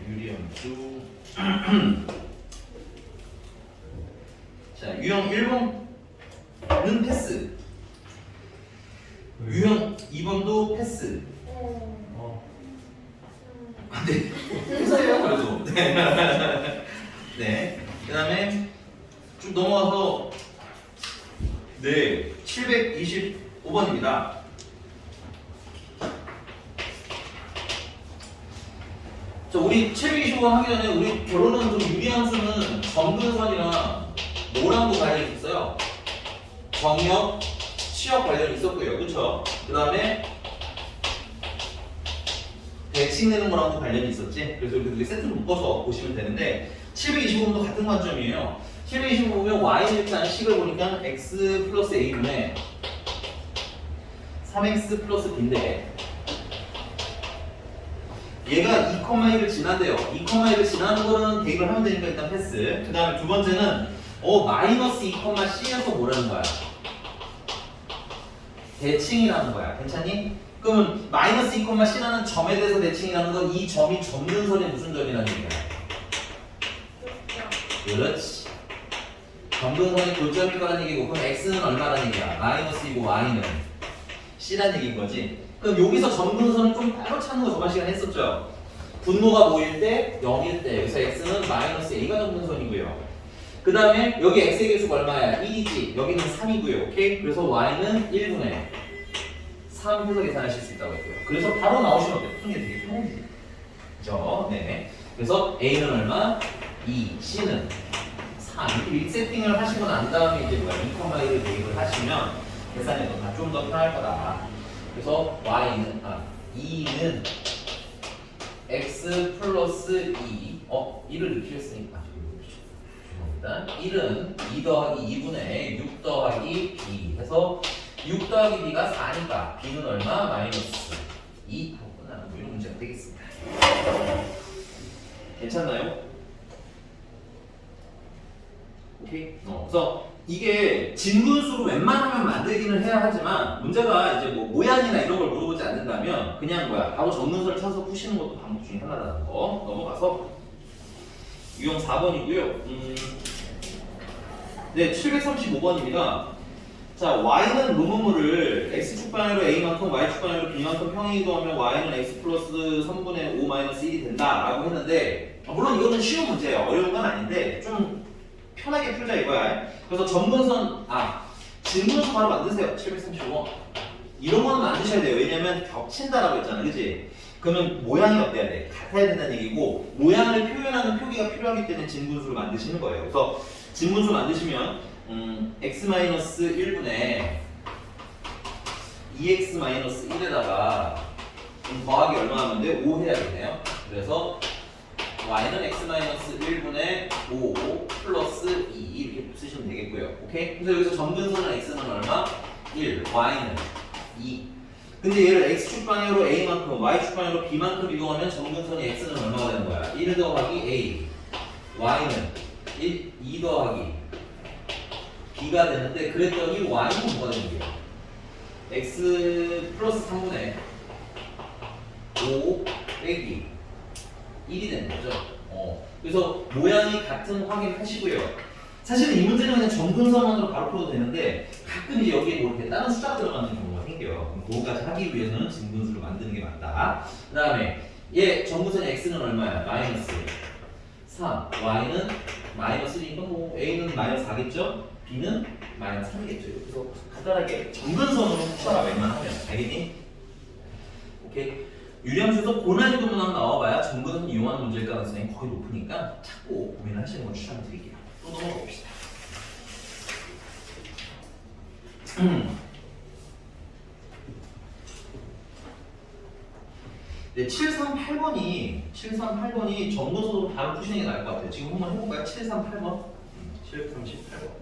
유리함수. 자, 유형 1번은 패스. 유형 2번도 패스. 네. 패스예요, 그래도. 네. 네. 그 다음에 쭉 넘어가서 네, 725번입니다. 자, 우리 725번 하기 전에 우리 결론은 좀 유리함수는 점근선이랑 노랑도 관련이 있어요. 정역, 치역 관련이 있었고요. 그쵸? 그 다음에 대칭 내는 거랑도 관련이 있었지. 그래서 이렇게 세트로 묶어서 보시면 되는데 725번도 같은 관점이에요. 725 보면 y는 일단 식을 보니까 x 플러스 a분의 3x 플러스 b인데 얘가 2,1을 지난대요. 2,1을 지나는 거는 대입을 하면 되니까 일단 패스. 그 다음에 두 번째는 마이너스 2,c에서 뭐라는 거야? 대칭이라는 거야. 괜찮니? 그러면 마이너스 2,c라는 점에 대해서 대칭이라는 건 이 점이 점근선의 무슨 점이라는 얘기야? 그렇지. 점근선이 교점일 거라는 얘기고 그럼 x는 얼마라는 얘기야? 마이너스이고 y는 c라는 얘기인 거지. 그럼 여기서 점근선을 좀 따로 찾는 거 저번 시간에 했었죠? 분모가 모일 때 0일 때 여기서 x는 마이너스 a가 점근선이고요. 그 다음에 여기 x의 개수가 얼마야? 1이지. 여기는 3이고요. 오케이? 그래서 y는 1분의 3 해서 계산하실 수 있다고 했고요. 그래서 바로 나오시면 어때요? 푸는 게 되게 편해지죠. 그죠? 네. 그래서 a는 얼마? 2, c는 3. 이렇게 세팅을 하시고 난 다음에 이제 뭐야? 2,1을 대입을 하시면 계산이 좀 더 편할 거다. 그래서 y는 2는 x 플러스 2 1을 느끼셨으니까 죄송합니다. 1은 2 더하기 2분의 6 더하기 b 해서 6 더하기 b가 4니까 b는 얼마? 마이너스 2 하고 끝나는 뭐 이런 문제가 되겠습니다. 괜찮나요? 오케이? 그래서 이게 진분수로 웬만하면 만들기는 해야 하지만 문제가 이제 뭐 모양이나 이런 걸 물어보지 않는다면 그냥 바로 점근선을 찾아서 푸시는 것도 방법 중에 하나라는 거. 넘어가서 유형 4번이고요. 네, 735번입니다. 자, y는 로무물을 x축 방향으로 a만큼 y축 방향으로 b만큼 평행이동하면 y는 x 플러스 3분의 5 마이너스 1이 된다라고 했는데 물론 이거는 쉬운 문제예요. 어려운 건 아닌데 좀 편하게 풀자 이거야. 그래서 점근선 진분수 바로 만드세요. 735번 이런 거는 만드셔야 돼요. 왜냐면 겹친다라고 했잖아, 그치? 그러면 모양이 어때야 돼? 같아야 된다는 얘기고 모양을 표현하는 표기가 필요하기 때문에 진분수를 만드시는 거예요. 그래서 진분수 만드시면 x-1분의 2x-1에다가 더하기 얼마 하면 돼? 5 해야겠네요. 그래서 y는 x-1분의 5 플러스 2 이렇게 쓰시면 되겠고요. 오케이? 그래서 여기서 점근선은 x는 얼마? 1, y는 2. 근데 얘를 x축 방향으로 a만큼, y축 방향으로 b만큼 이동하면 점근선이 x는 얼마가 되는 거야? 1 더하기 a, y는 2 더하기 b가 되는데 그랬더니 y는 뭐가 되는 거야? x 플러스 3분의 5 빼기 1이 되는 거죠. 그래서 모양이 같은 확인하시고요. 사실은 이 문제는 그냥 점근선만으로 바로 풀어도 되는데 가끔 이제 여기에 뭐 이렇게 다른 숫자가 들어가는 경우가 생겨요. 그거까지 하기 위해서는 진분수를 만드는 게 맞다. 그 다음에 얘 점근선이 x는 얼마야? 마이너스 3, y는 마이너스 1이니까 뭐 a는 마이너스 4겠죠? b는 마이너스 3이겠죠. 그래서 간단하게 점근선으로 풀어라 웬만하면. 알겠니? 오케이. 유리함수에서 고난이도만 나와봐야 점근선 이용하는 문제일 가능성이 거의 높으니까 찾고 고민을 하시는 걸 추천드릴게요. 또 넘어가 봅시다. 네, 738번이 점근선으로 바로 푸시는 게 나을 것 같아요. 지금 한번 해볼까요? 738번. 738번.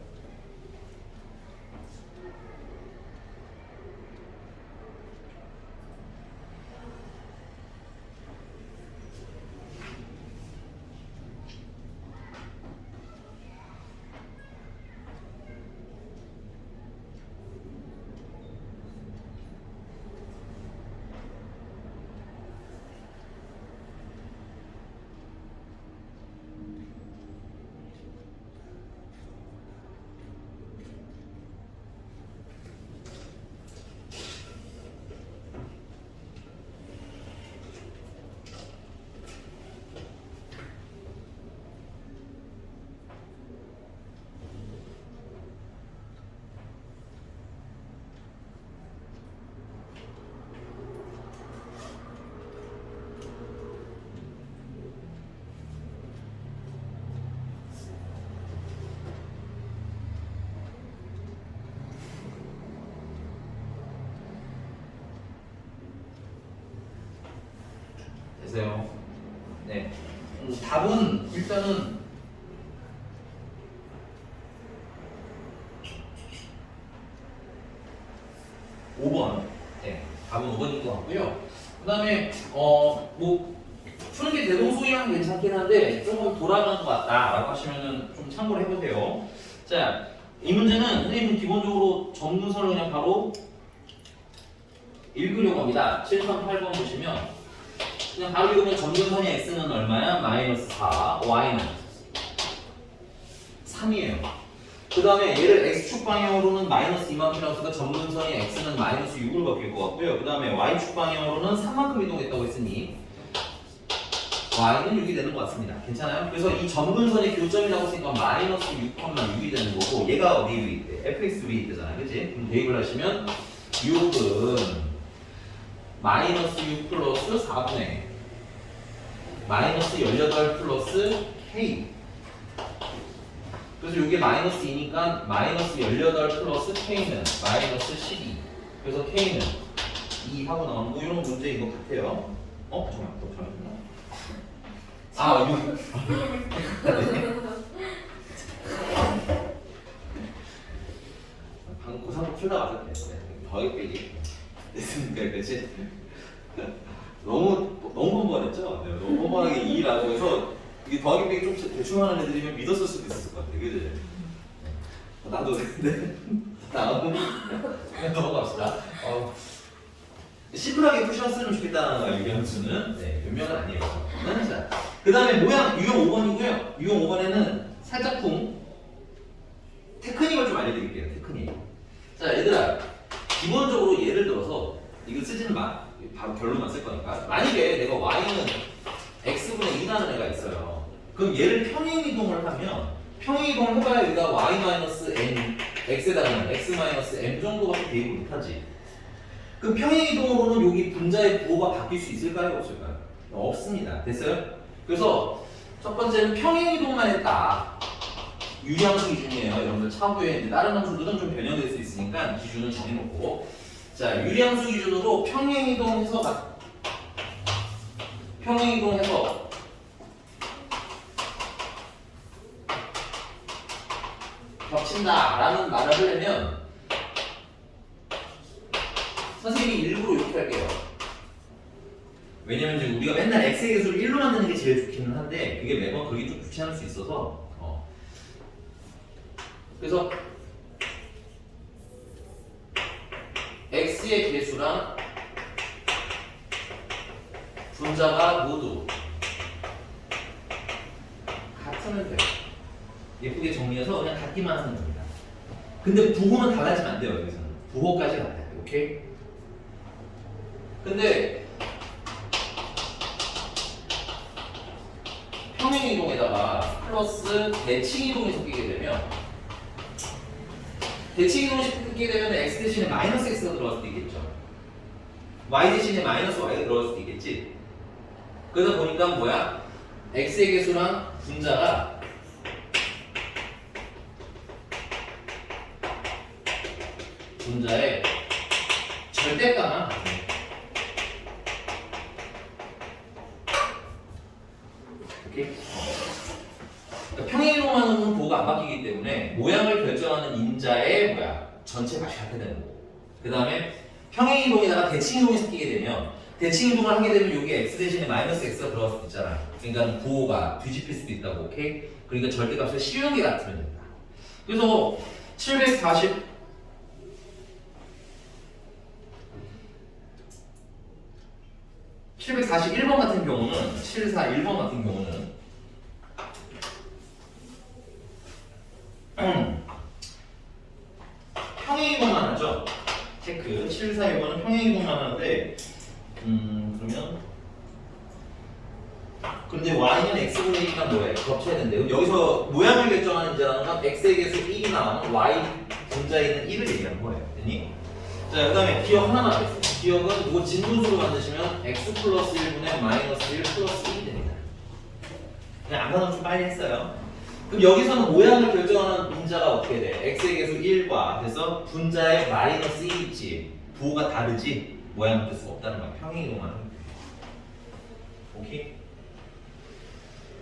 되세요? 네. 답은 일단은 5번. 네. 답은 5번인 것 같고요. 그 다음에, 뭐, 푸는 게 대동소이하면 괜찮긴 한데, 조금 돌아가는 것 같다라고 하시면은 좀 참고를 해보세요. 자, 이 문제는 선생님은 기본적으로 점근선을 그냥 바로 읽으려고 합니다. 7번, 8번 보시면, 그냥 바로 읽으면 점근선이 x는 얼마야? 마이너스 4, y는 3이에요. 그 다음에 얘를 x축 방향으로는 마이너스 2만큼이라고 했으니까 점근선이 x는 마이너스 6을 바뀔 것 같고요. 그 다음에 y축 방향으로는 3만큼 이동했다고 했으니 y는 6이 되는 것 같습니다. 괜찮아요? 그래서 이 점근선의 교점이라고 했으니까 마이너스 6,6이 되는 거고 얘가 어디에 위있대? fx 위에 있대잖아. 그치? 그럼 대입을 하시면 6은 마이너스 6 플러스 4분의 마이너스 18 플러스 k. 그래서 이게 마이너스 2니까 마이너스 18 플러스 k는 마이너스 12. 그래서 k는 2 하고 나오는 뭐 이런 문제인 것 같아요. 잠깐만. 아, 6. 방금 고상도 풀다 맞았네. 더하기 빼기. 됐으니까, 그치? 너무 뻔뻔했죠? 네, 너무 뻔뻔하게 2라고 해서 이게 더하기 빼기 좀 대충 하는 애들이면 믿었을 수도 있을 것 같아. 그치? 나도 근데 다음 넘어갑시다. 심플하게 푸셨으면 좋겠다는 거예요, 유형수는. 네, 변명은 아니에요. 자, 그 다음에 모양 유형 5번이고요. 유형 5번에는 살짝쿵 테크닉을 좀 알려드릴게요. 테크닉. 자, 얘들아, 기본적으로 예를 들어서 이거 쓰지는 마. 바로 결론만 쓸 거니까. 만약에 내가 y는 x분의 2라는 애가 있어요. 그럼 얘를 평행이동을 하면 평행이동을 해봐야 여기가 y-n x에다가는 x-m 정도밖에 대입을 못하지. 그럼 평행이동으로는 여기 분자의 부호가 바뀔 수 있을까요? 없을까요? 없습니다. 됐어요? 그래서 첫 번째는 평행이동만 했다. 유리함수 기준이에요. 여러분들 차후에 이제 다른 함수들은 좀 변형될 수 있으니까 기준을 정해놓고, 자, 유리함수 기준으로 평행이동해서 겹친다라는 말을 하려면 선생님이 일부러 이렇게 할게요. 왜냐면 지금 우리가 맨날 x의 개수를 1로 만드는 게 제일 좋기는 한데 그게 매번 그게 좀 귀찮을 수 있어서 그래서 x의 개수랑 분자가 모두 같으면 돼요. 예쁘게 정리해서 그냥 같기만 하는 겁니다. 근데 부호는 달라지면 안 돼요. 여기서는 부호까지 같아야 돼요. 오케이? 근데 평행이동에다가 플러스 대칭이동이 섞이게 되면 대칭이동이 섞이게 되면 x 대신에 마이너스 x가 들어갈 수도 있겠죠. y 대신에 마이너스 y가 들어갈 수도 있겠지. 그러다 보니까 뭐야? x의 개수랑 분자가 분자의 절대값만 같아요. 오케이? 그러니까 평행이동하는 부호가 안 바뀌기 때문에 모양을 결정하는 인자의 전체 값이 같게 되는 거고. 그 다음에 평행이동에다가 대칭이동이 섞이게 되면 대칭이동을 하게 되면 여기 x 대신에 마이너스 x가 들어갈 수도 있잖아. 그러니까 부호가 뒤집힐 수도 있다고. 오케이? 그러니까 절대값을 쉬운 게 같으면 된다. 그래서 741번 같은 경우는 741번 같은 경우는 평행이동만 하죠. 체크. 741번은 평행이동만 하는데 그러면 근데 y는 x분의 1이니까 뭐예요? 겹쳐야 된대요. 여기서 모양을 결정하는 인자라는 건 x의 개수 1이 나오는 y 분자에 있는 1을 얘기하는 거예요. 됐니? 자, 그 다음에 기억 하나만 하겠습니다. 기억은 이거 진분수로 만드시면 x 플러스 1분의 마이너스 1 플러스 1이 됩니다. 그냥 안 가면 좀 빨리 했어요. 그럼 여기서는 모양을 결정하는 인자가 어떻게 돼? x의 개수 1과 그래서 분자의 마이너스 1이 있지. 부호가 다르지 모양을 될 수가 없다는 거야. 평행이동하는. 오케이?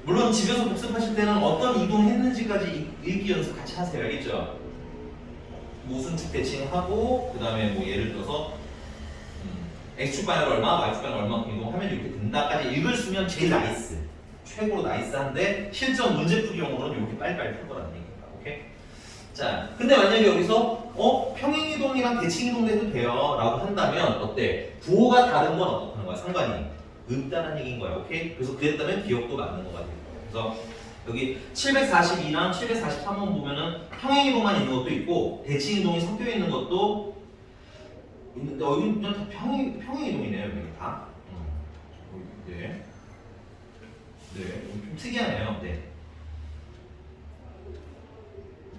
물론 집에서 복습하실 때는 어떤 이동했는지까지 읽기 연습 같이 하세요. 알겠죠? 무슨 대칭하고 그 다음에 뭐 예를 들어서 X축 방향 얼마, Y축 방향 얼마큼 이동하면 이렇게 된다까지 읽을 수면 제일 나이스. 최고로 나이스한데 실전 문제풀이용으로는 이렇게 빨리빨리 풀 거라는 얘기입니다. 오케이? 자, 근데 만약에 여기서 평행이동이랑 대칭이동도 해도 돼요 라고 한다면 어때? 부호가 다른 건 어떻다는 거야? 상관이 없다는 얘기인 거야. 오케이? 그래서 그랬다면 기억도 맞는 거가 될 거야. 그래서 여기 742랑 743번 보면은 평행이동만 있는 것도 있고 대칭이동이 섞여 있는 것도 있는데 여기 그냥 다 평행이동이네요. 여기 다. 네. 네. 좀 특이하네요. 네.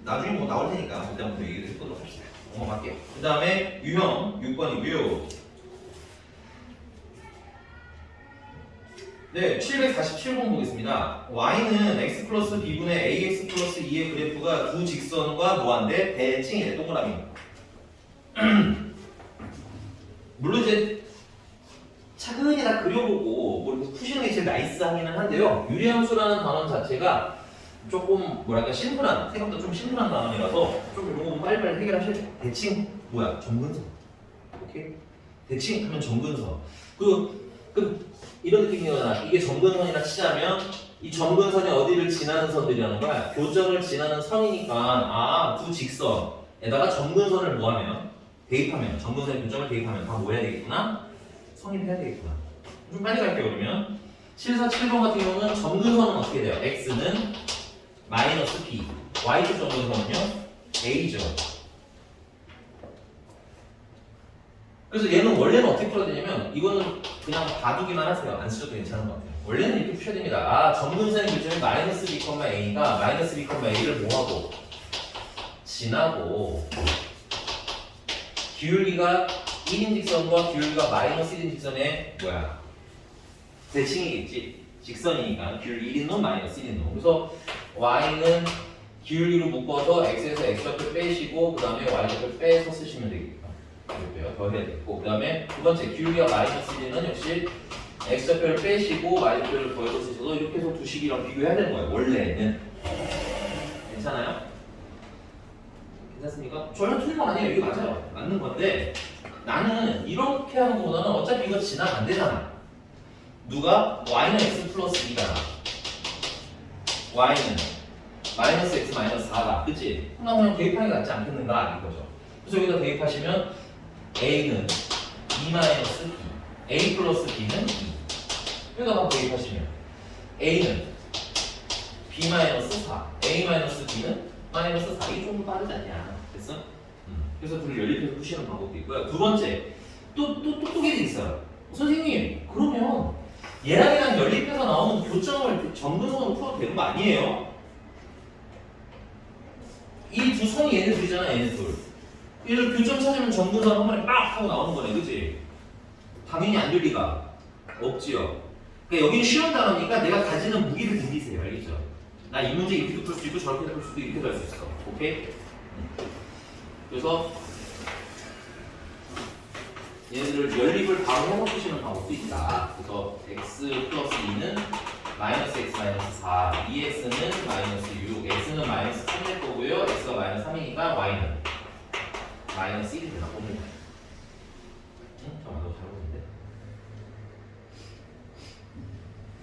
나중에 뭐 나올 테니까 그때부터 얘기를 해보도록 합시다. 넘어갈게요. 그 다음에 유형 6번이고요. 네, 747번 보겠습니다. y는 x 플러스 b분의 ax 플러스 2의 그래프가 두 직선과 무한대 대칭이래. 동그라미. 물론 이제 차근히 다 그려보고 뭐 이렇게 푸시는 게 제일 나이스하기는 한데요. 유리함수라는 단어 자체가 조금 뭐랄까 심플한, 생각보다 좀 심플한 단어라서 좀 이런 거 빨리빨리 해결하셔야 돼요. 대칭 뭐야? 점근선. 오케이? 대칭 하면 점근선. 그 이런 느낌이거나 이게 점근선이라 치자면 이 점근선이 어디를 지나는 선들이라는 거야? 교점을 지나는 선이니까 두 직선에다가 점근선을 뭐하면 대입하면 점근선의 교점을 대입하면 다 뭐 해야 되겠구나? 성립해야 되겠구나. 좀 빨리 갈게요. 그러면 747번 같은 경우는 점근선은 어떻게 돼요? x는 마이너스 b, y축 점근선은요 a죠. 그래서 얘는 원래는 어떻게 풀어야 되냐면 이거는 그냥 봐두기만 하세요. 안 쓰셔도 괜찮은 것 같아요. 원래는 이렇게 푸셔야 됩니다. 점근선의 교점이 마이너스 b, a가 마이너스 b, a를 뭐하고 지나고 기울기가 1인 직선과 기울기가 마이너스 1인 직선의 뭐야? 대칭이겠지. 직선이니까 기울기 1인 놈 마이너스 1인 놈. 그래서 y는 기울기로 묶어서 x에서 x좌표 빼시고 그 다음에 y좌표 빼서 쓰시면 되겠다. 이렇게요. 더 해야 되겠고 그 다음에 두 번째 기울기가 마이너스 1은 역시 x좌표를 빼시고 y좌표를 더해서 쓰셔서 이렇게 해서 두 식이랑 비교해야 되는 거예요. 원래는. 괜찮아요? 괜찮습니까? 전혀 틀린 건 아니에요. 이게 맞아요. 맞는 건데 나는 이렇게 하는 것보다는 어차피 이거 지나면 안 되잖아. 누가? y는 x 플러스 2잖아. y는 마이너스 x 마이너스 4다. 그치? 그럼 대입하는 게 낫지 않겠는가? 이거죠. 그래서 여기다 대입하시면 a는 2 마이너스 b, a 플러스 b는 2. 여기다가 대입하시면 a는 b 마이너스 4, a 마이너스 b는 마이너스 4. 이게 조금 빠르지 않냐? 됐어? 그래서 둘을 연립해서 푸시는 방법도 있고요. 두 번째, 또 게 있어요. 선생님, 그러면 얘랑이랑 연립해서 나오는 교점을 점근선으로 풀어도 되는 거 아니에요? 이 두 선이 얘네 둘이잖아, 얘네 둘. 얘를 교점 찾으면 점근선 한 번에 빡 하고 나오는 거네, 그치? 당연히 안 될 리가 없지요. 그러니까 여기는 쉬운 단어니까 내가 가지는 무기를 느끼세요, 알겠죠? 나 이 문제 이렇게도 풀 수 있고 저렇게도 풀 수도 이렇게도 할 수 있어. 오케이? 그래서 얘네들을 연립을 바로 해놓으시는 방법도 있다. 그래서 x 플러스 2는 마이너스 x 마이너스 4, 2x는 마이너스 6, x는 마이너스 3일 거고요. x가 마이너스 3이니까 y는 마이너스 1이 되나 보면. 응? 잠깐만, 너 잘못했는데?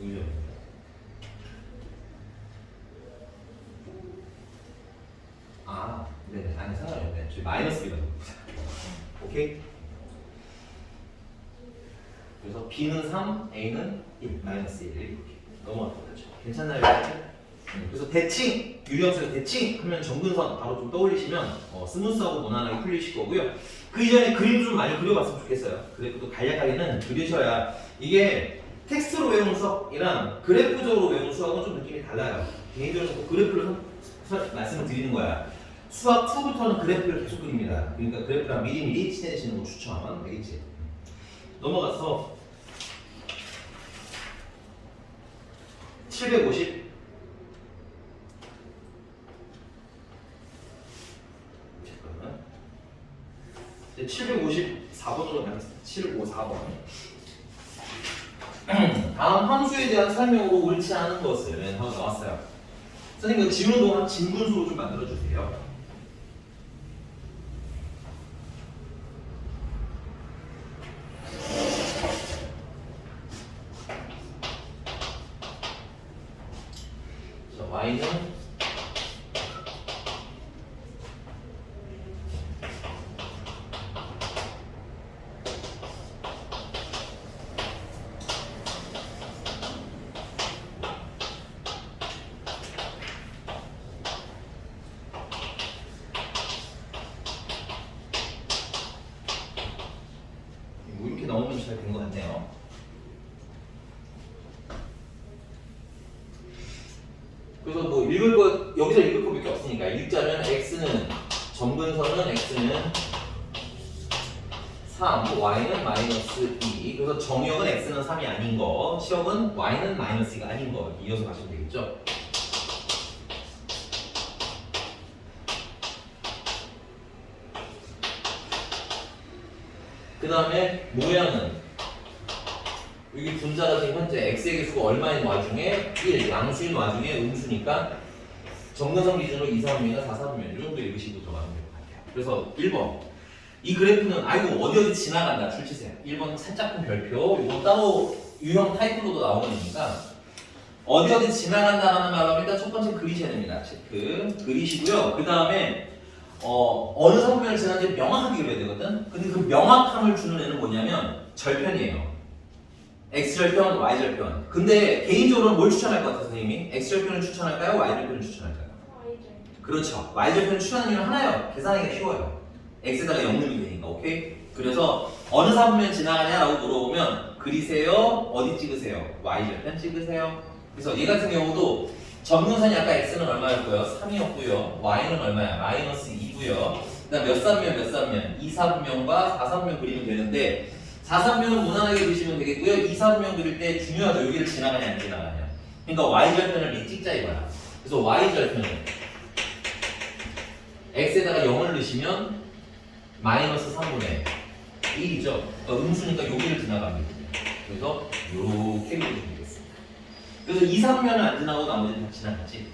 의죠? 네, 아니 상관이 없네. 저희 마이너스 b가 오케이? 그래서 b는 3, a는 1, 마이너스 1 이렇게 넘어가는 거죠. 괜찮나요? 그래서 대칭, 유리함수에서 대칭 하면 점근선 바로 좀 떠올리시면 스무스하고 무난하게 풀리실 거고요. 그 이전에 그림도 좀 많이 그려봤으면 좋겠어요. 그래프도 간략하게는 그리셔야 이게 텍스트로 외우는 수학이랑 그래프적으로 외우는 수학은 좀 느낌이 달라요. 개인적으로 그래프를 말씀을 드리는 거야. 수학 2부터는 그래프를 계속 그립니다. 그러니까 그래프랑 미리미리 친해지시는 거 추천하면 되겠지. 넘어가서 750 잠깐만 754번으로 가겠습니다. 754번 다음 함수에 대한 설명으로 옳지 않은 것은 하고 나왔어요. 선생님, 그 지우는 동안 진분수로 좀 만들어주세요. 자, y는 뭐 이렇게 나오면 잘 된 것 같네요. 그래서 뭐 읽을 거 여기서 읽을 거밖에 없으니까 읽자면 x는 점근선은 x는 3, y는 마이너스 2. 그래서 정역은 x는 3이 아닌 거, 시역은 y는 마이너스 2가 아닌 거 이어서 가시면 되겠죠. 그 다음에 모양은 여기 분자가 지금 현재 x의 개수가 얼마인 와중에 1, 양수인 와중에 음수니까 정근선 기준으로 2, 3분면이나 4, 4분면 이 정도 읽으시고 들어가면 될 것 같아요. 그래서 1번 이 그래프는 아이고 어디 지나간다 출치세요. 1번 살짝큰 별표 이건 따로 유형 타이틀로도 나오는 거니까 어디 지나간다라는 말하면 일단 첫 번째 그리셔야 됩니다. 체크 그리시고요. 그 다음에 어느 성면을 지나는지 명확하게 그려야 되거든. 근데 그 명확함을 주는 애는 뭐냐면 절편이에요. X절편, Y절편. 근데 개인적으로 뭘 추천할 것 같아요, 선생님이? X절편을 추천할까요? Y절편을 추천할까요? 그렇죠. Y절편을 추천하는 이유는 하나요. 계산하기가 쉬워요. X에다가 0 넣으면 되니까, 오케이? 그래서 어느 사분면 지나가냐라고 물어보면 그리세요? 어디 찍으세요? Y절편 찍으세요? 그래서 얘 같은 경우도 점근선이 아까 X는 얼마였고요? 3이었고요. Y는 얼마야? 마이너스 2고요. 그 다음 몇 사분면, 몇 사분면? 2, 4분면과 4, 4분면 그리면 되는데 4, 3면은 무난하게 그리시면 되겠고요. 2, 4분면 그릴 때 중요하죠. 여기를 지나가냐 안 지나가냐. 그러니까 Y절편을 찍자 이거야. 그래서 Y절편을 X에다가 0을 넣으시면 마이너스 3분의 1이죠. 그러니까 음수니까 여기를 지나갑니다. 그래서 이렇게 그리시면 되겠습니다. 그래서 2, 3면은 안 지나고 나머지는 다 지나가지.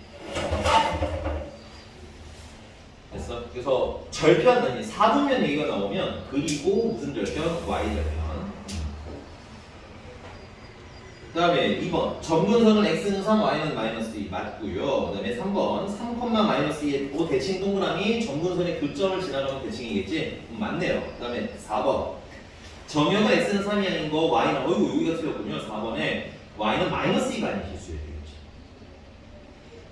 됐어? 그래서 절편, 4분면 얘기가 나오면 그리고 무슨 절편? Y절편. 그 다음에 2번 점근선은 x는 3, y는 마이너스 2 맞고요. 그 다음에 3번 3, 마이너스 2의 대칭 동그라미 점근선의 교점을 지나가면 대칭이겠지? 맞네요. 그 다음에 4번 정역은 x는 3이 아닌 거 y는 어이구 여기가 틀렸군요. 4번에 y는 마이너스 2가 아닌 실수예요.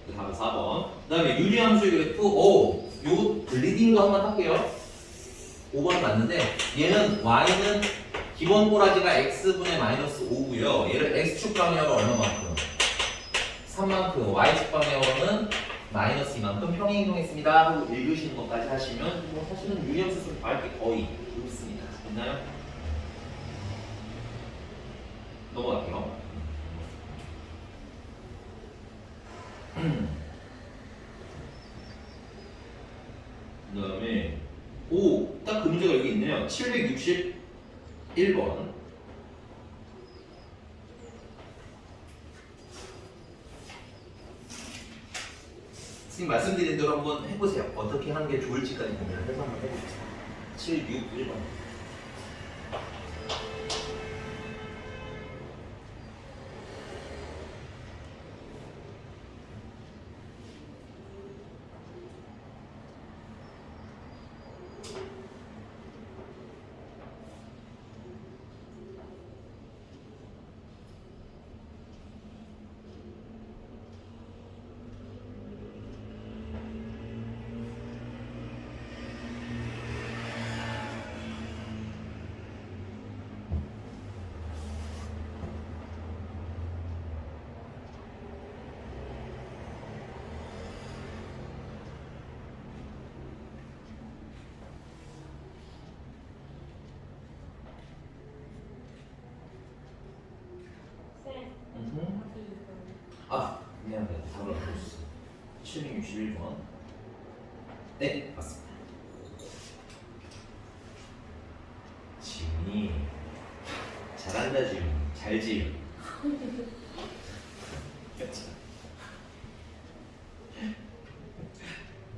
그 다음 4번 그 다음에 유리함수의 그래프 요 블리딩 거 한번 할게요. 5번 맞는데 얘는 y는 기본 꼬라지가 x분의 마이너스 5고요. 얘를 x축 방향으로 얼마만큼? 3만큼, y축 방향으로는 마이너스 2만큼 평행이동했습니다 하고 읽으시는 것까지 하시면 뭐 사실은 유리함수 구할 게 거의 없습니다. 됐나요? 넘어갈게요. 그 다음에 딱 그 문제가 여기 있네요. 761번 선생님 말씀드린 대로 한번 해보세요. 어떻게 하는 게 좋을지까지 고민을 해서 한번 해보세요. 761번 미안해요. 답을 안 보셨어요. 761번 네, 맞습니다. 지훈이 잘한다 지훈. 잘 지훈.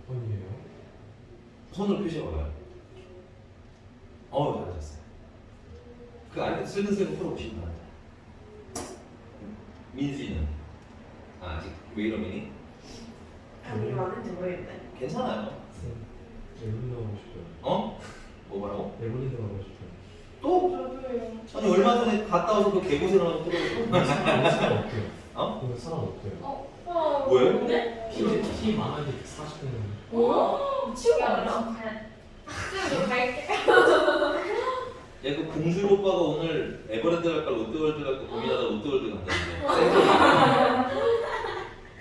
번이에요? 손으로 표시해봐요. 잘하셨어요. 그 안에 슬근슬근 풀어보시면 돼요. 민수이는? 아직 왜 이러니? 답이 많은지 모르겠네. 괜찮아요. 에블린 하고 싶어요. 뭐 뭐라고? 에블린 하고 싶어요. 또? 저도요. 아니 얼마 전에 갔다 와서 그 개고생을 하고 들어오고 사람 없대요. 어? 오늘 사람 없대요. 왜? 네? 힘 많은데 40분은 오? 치우고 야, 가나? 너 저 갈게. 야, 그 공주 오빠가 오늘 에버랜드 갈까 롯데월드 갈까 고민하다 롯데월드 간다는데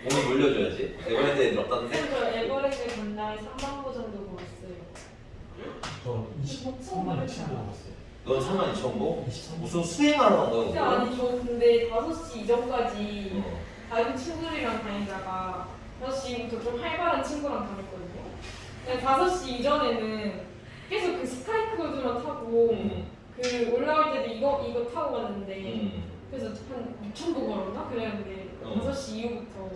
몸이 물려줘야지. 에버랜드 애들 없다는데? 저 에버랜드 간 날 3만 보 정도 모았어요. 저 23만 2천 원 먹었어요. 넌 32,000보? 23만 무슨 수행하러 간 거야? 근데 오늘? 아니 저 근데 5시 이전까지 어. 다른 친구들이랑 다니다가 5시부터 좀 활발한 친구랑 다녔거든요. 근데 5시 이전에는 계속 그 스카이크루즈만 타고 그 올라올 때도 이거 타고 갔는데 그래서 한 6,000보 걸었나? 그랬는데 5시 이후부터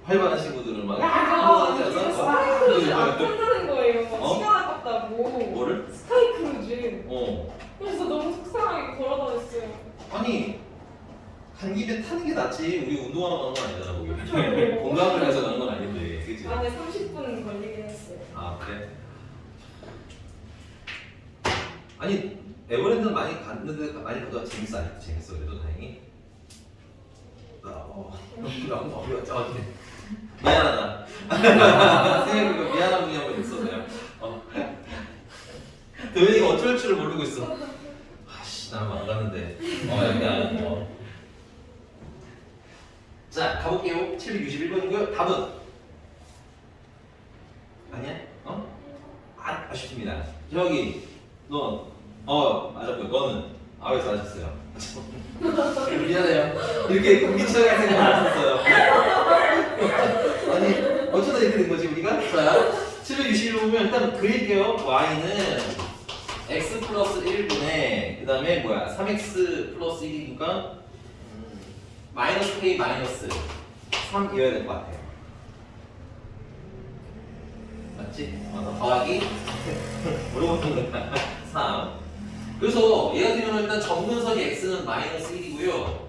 활발한 친구들은 막 야, 하지 않았어? 스카이크루즈 안 탄다는 거예요. 막 어? 시간 아깝다고. 뭐를? 스카이크루즈. 어. 그래서 너무 속상하게 걸어다녔어요. 아니 간 김에 타는 게 낫지. 우리 운동하러 가는 건 아니잖아 거기. 공감을 해서 가는 건 아닌데, 그치? 안에 30분 걸리긴 했어요. 아 그래? 아니 에버랜드는 많이 갔는데 많이 가도 재밌어. 아직도 재밌어. 그래도 다행히. 미안하다. 생각해보니까 미안한 분이 한번 있었네요. 도현이가 어쩔 줄을 모르고 있어. 아씨 나는 안 갔는데. 약간. 자 가볼게요. 761번이고요. 답은 아니야? 아쉽습니다. 저기 맞았고요. 너는 왜 잘하셨어요? 미안해요. 이렇게 공기처럼 생각하셨어요. 아니 어쩌다 이렇게 된 거지 우리가? 자 761번 보면 일단 그릴게요. y는 x 플러스 1분의 그 다음에 3x 플러스 1이니까 마이너스 k 마이너스 3이어야 될 것 같아요. 맞지? 더하기 물어보는 거야. 3. 그래서 얘 같은 경우는 일단 정근석의 x는 마이너스 1이고요.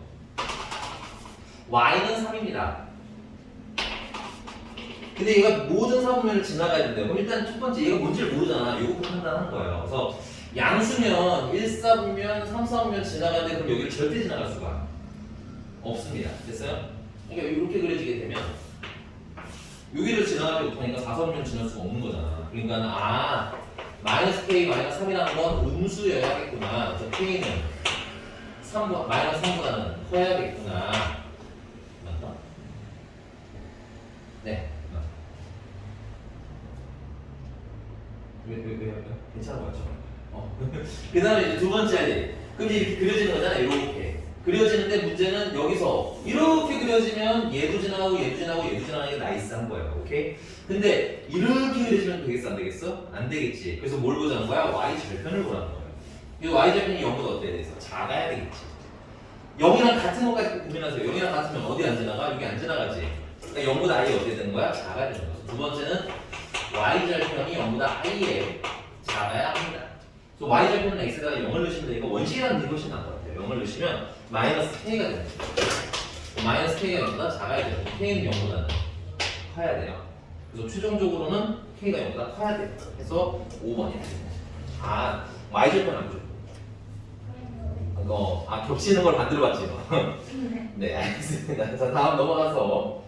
y는 3입니다. 근데 얘가 모든 사분면을 지나가야 된대요. 그럼 일단 첫 번째 얘가 뭔지를 모르잖아. 이거 판단하는 거예요. 그래서 양수면 1사분면, 3사분면 지나가는데 그럼 여기를 절대 지나갈 수가 없습니다. 됐어요? 그러니까 이렇게 그려지게 되면 여기를 지나가지 못하니까 4사분면 지날 수가 없는 거잖아. 그러니까 마이너스 k 마이너스 3이라는 건 음수여야겠구나. 그래서 k는 3보다 마이너스 3보다는 커야겠구나. 맞나? 네. 왜 괜찮은 거죠? 그 다음에 이제 두 번째 알리. 그럼 이렇게 그려지는 거잖아. 이렇게 그려지는데 문제는 여기서 이렇게 그려지면 얘도 지나가고 얘도 지나가고 얘도 지나가는 게 나이스한 거예요. 오케이? 근데 이렇게 그려지면 되겠어? 안 되겠어? 안 되겠지. 그래서 뭘 보자는 거야? y 절편을 보라는 거예요. 이 y 절편이 0보다 어때야 돼서 작아야 되겠지. 0이랑 같은 것까지 고민하세요. 0이랑 같으면 어디 안 지나가? 여기 안 지나가지. 그러니까 0보다 i 어떻게 되는 거야? 작아야 되는 거죠. 두 번째는 y 절편이 0보다 i에 작아야 합니다. 그래서 y 절편은 x에다가 0을 넣으시면 되니까 원식이라는 게 훨씬 나을 것 같아요. 0을 넣으시면 마이너스 k가 되는 거예요. 마이너스 k가 0보다 작아야 돼요. k는 0보다는 커야 돼요. 그래서 최종적으로는 k가 0보다 커야 돼요. 그래서 5번이 됩니다. y 절편 안 보죠. 겹치는 걸 만들어 봤죠. 네, 알겠습니다. 자, 다음 넘어가서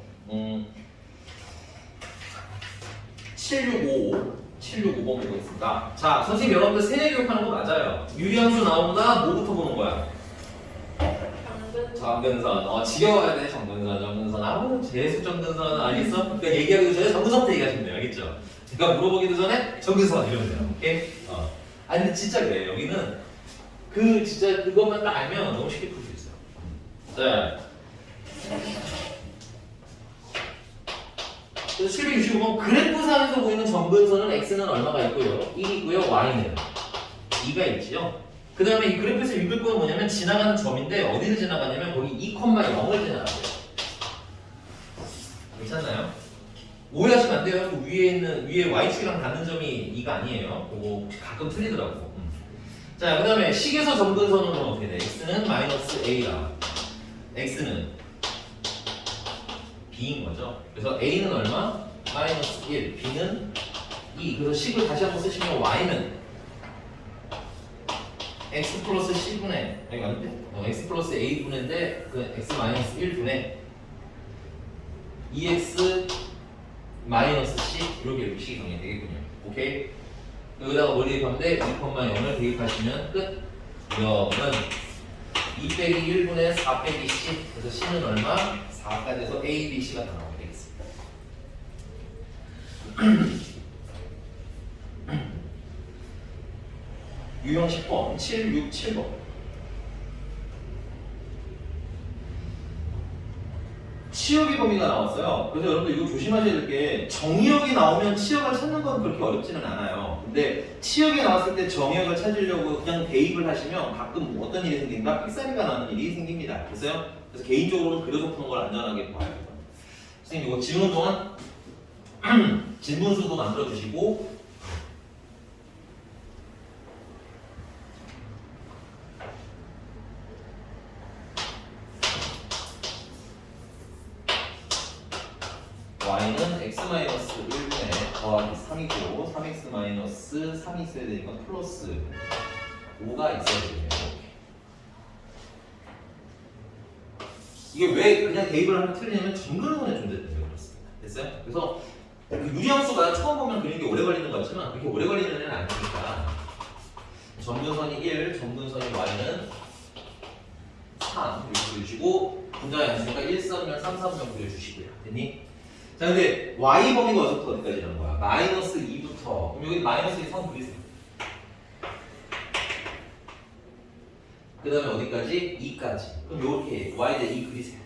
765번 보겠습니다. 자, 선생님 여러분들 세뇌 교육하는 거 맞아요. 유리함수 나오보다 뭐부터 보는 거야? 정근선. 지겨워야 돼. 정근선. 재수 정근선 알겠어? 그러니까 얘기하기도 전에 정근선부터 얘기하시면 돼요. 알겠죠? 그러니까 물어보기도 전에 정근선 이러면 돼요. 오케이? 근데 진짜 그래. 여기는 진짜 그것만 딱 알면 너무 쉽게 풀 수 있어요. 자. 그래서 765번 그래프상에서 보이는 정근선은 x는 얼마가 있고요? 1이고요. y는 2가 있지요. 그 다음에 이 그래프에서 읽을 건 뭐냐면 지나가는 점인데 어디를 지나가냐면 거기 2,0을 지나가요. 괜찮나요? 오해하시면 안 돼요. 그 위에 y축이랑 닿는 점이 2가 아니에요. 그거 가끔 틀리더라고. 자, 그 다음에 식에서 점근선은 어떻게 돼? x는 마이너스 a라 x는 b인 거죠. 그래서 a는 얼마? 마이너스 1, b는 2. 그래서 식을 다시 한번 쓰시면 y는 x 플러스 c분의 여기 맞는데? x 플러스 a분인데 그 x 마이너스 1분의 2x 마이너스 c 이렇게 식이 정리되겠군요. 오케이? 여기다가 뭘 대입하면 돼? 2,0을 대입하시면 끝. 0은 2 빼기 1분의 4 빼기 c. 그래서 c는 얼마? 4가 돼서 a, b, c가 다 나오게 되겠습니다. 유형 10번 7, 6, 7번. 치역의 범위가 나왔어요. 그래서 여러분들 이거 조심하셔야 될 게 정의역이 나오면 치역을 찾는 건 그렇게 어렵지는 않아요. 근데 치역이 나왔을 때 정의역을 찾으려고 그냥 대입을 하시면 가끔 뭐 어떤 일이 생긴다? 삑사리가 나는 일이 생깁니다. 그래서 개인적으로는 그려서 푸는 걸 안전하게 봐요. 선생님 이거 지우는 동안 진분수도 만들어 주시고 y는 x-1분의 더하기 3이고 3x-3이 있어야 되니까 플러스 5가 있어야 되네요. 이게 왜 그냥 대입을 하면 틀리냐면 점근선의 존재 때문에 그렇습니다. 됐어요? 그래서 유리함수가 처음 보면 그리는 게 오래 걸리는 것 같지만 그렇게 오래 걸리는 애는 아니니까 점근선이 1, 점근선이 y는 3 이렇게 그려주시고 분자의 양수니까 1, 3면 3, 3면 그려주시고요. 됐니? 자 근데 y 범위가 어디서부터 어디까지라는 거야? 마이너스 2부터 그럼 여기 마이너스 2 선 그리세요. 그 다음에 어디까지? 2까지. 그럼 이렇게 y대 2 그리세요.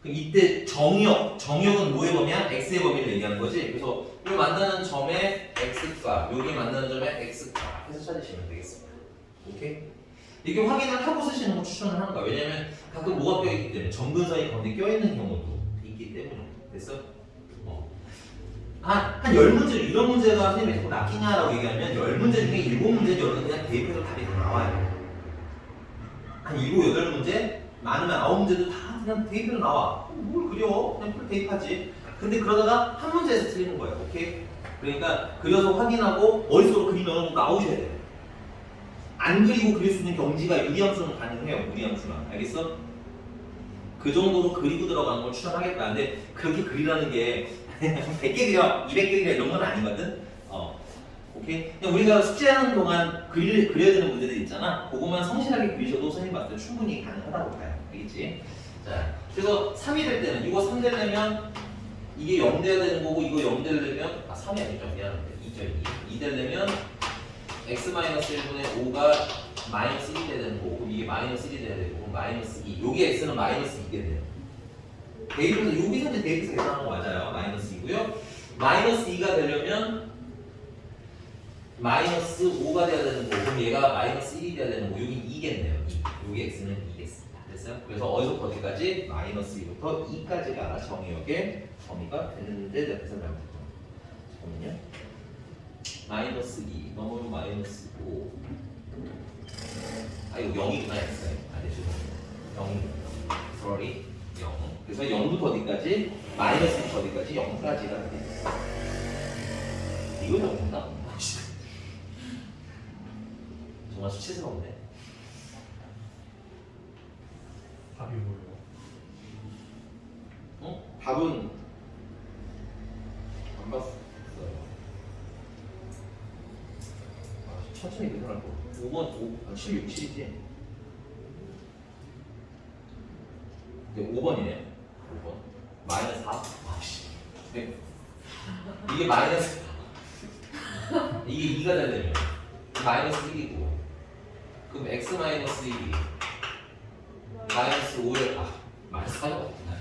그럼 이때 정의역은 뭐의 범위야? x의 범위를 얘기하는 거지. 그래서 여기 만나는 점의 x값, 여기 만나는 점의 x값 해서 찾으시면 되겠습니다. 오케이? 이렇게 확인을 하고 쓰시는 거 추천을 하는 거야. 왜냐면 가끔 뭐가 껴있기 때문에 점근선이 가운데 껴있는 경우도 있기 때문에. 됐어? 한 10문제, 이런 문제가 선생님이 자꾸 낚이냐라고 얘기하면 10문제 중에 7문제는 여러분 그냥 대입해서 답이 다 나와요. 한 7, 8문제? 많으면 9문제도 다 그냥 대입해서 나와. 뭘 그려? 그냥 풀 대입하지. 근데 그러다가 한 문제에서 틀리는 거예요. 오케이? 그러니까 그려서 확인하고 머릿속으로 그리면 나오셔야 돼요. 안 그리고 그릴 수 있는 경지가 유리함수는 가능해요. 무리함수는. 알겠어? 그 정도로 그리고 들어가는 걸 추천하겠다. 근데 그렇게 그리라는 게 100개 그려, 200개 그려 이런 건 아니거든. 오케이? 그냥 우리가 숙제하는 동안 그려야 되는 문제들 있잖아. 그것만 성실하게 그리셔도 선생님 봤을 때 충분히 가능하다고 봐요. 알겠지? 자, 그래서 3이 될 때는 이거 3 되려면 이게 0 돼야 되는 거고 이거 0 되려면 3이 아니죠. 미안한데 2.2 되려면 x-1분의 5가 마이너스 1이 돼야 되는 거고 그럼 이게 마이너스 1이 돼야 되고 마이너스 2 여기 x는 마이너스 2게 돼요. 대입해서 여기서 이제 대입해서 계산하는 거 맞아요. 마이너스 2고요. 마이너스 2가 되려면 마이너스 5가 돼야 되는 거고 그럼 얘가 마이너스 1이 돼야 되는 거고 여기 2겠네요. 여기 x는 2겠습니다. 됐어요? 그래서 어디서부터 어디까지? 마이너스 2부터 2까지가 정의역의 범위가 되는데 대해서 잠깐만요. 마이너스 2 넘으면 마이너스 5 이거 0이구나 x가 네 죄송합니다. 0 sorry 0 그래서 0부터 어디까지? 마이너스부터 어디까지? 0까지가 돼. 이거 적었나? 정말 수치스럽네. 답이 뭐예요? 답은 안 봤어요. 천천히 계산할 거. 5번, 7, 6, 7이지. 네, 5번이네. 5번. 마이너스 4. 아씨. 네. 이게 마이너스. 이게 2가 되려면 마이너스 1이고. 그럼 x 마이너스 1이 마이너스 5에 마이너스 4가 없구나.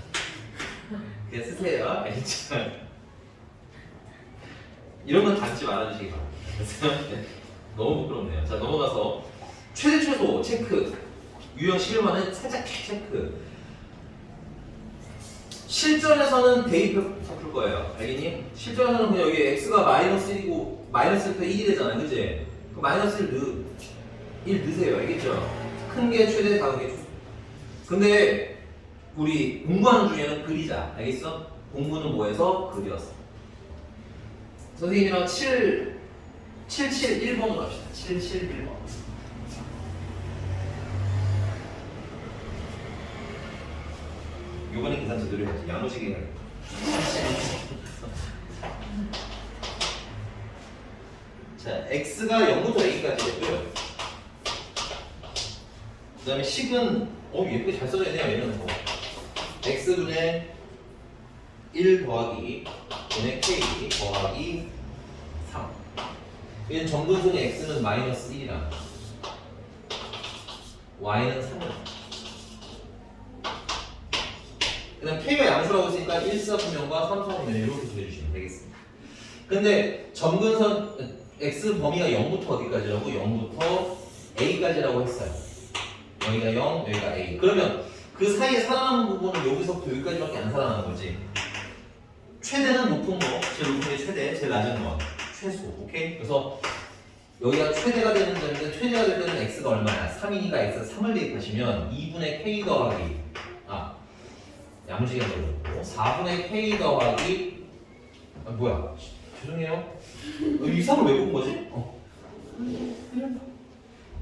그냥 쓰세요. 알겠죠? 이런 건 담지 말아주시기 바랍니다. 너무 부끄럽네요. 자 넘어가서 최대 최소 체크. 유형 11번은 살짝 체크. 실전에서는 대입을 풀 거예요. 알겠니? 실전에서는 그냥 여기 x가 마이너스 1이고 마이너스 1부터 1이 되잖아요. 그치? 그 마이너스 1 넣으세요. 알겠죠? 큰 게 최대, 작은 게 최소. 근데 우리 공부하는 중에는 그리자. 알겠어? 공부는 뭐해서? 그렸어. 선생님이랑 771번으로 합시다. 771번. 요번에 계산 제대로 해야지. 양호식이 해야지. 자, x가 0부터 a까지 했고요. 그 다음에 식은 예쁘게 잘 써져 있네요. 얘는 뭐 x분의 1 더하기 분의 k 더하기 3. 얘는 정근선이 x는 마이너스 1이랑 y는 3이랑. 그 다음 k가 양수라고 했으니까 1, 4, 분면과 3, 4, 분면 이렇게 구해주시면 되겠습니다. 근데 점근선 x 범위가 0부터 어디까지라고? 0부터 a까지라고 했어요. 여기가 0, 여기가 a. 그러면 그 사이에 살아남은 부분은 여기서부터 여기까지밖에 안 살아나는 거지. 최대는 높은 거, 제일 높은 게 최대, 제일 낮은 거, 최소. 오케이? 그래서 여기가 최대가 되는 점인데 최대가 될 때는 x가 얼마야? 3이니까 x 3을 대입하시면 2분의 k 더하기 양식이 되고 4분의 k 더하기 뭐야? 죄송해요. 이상을 왜 본 거지?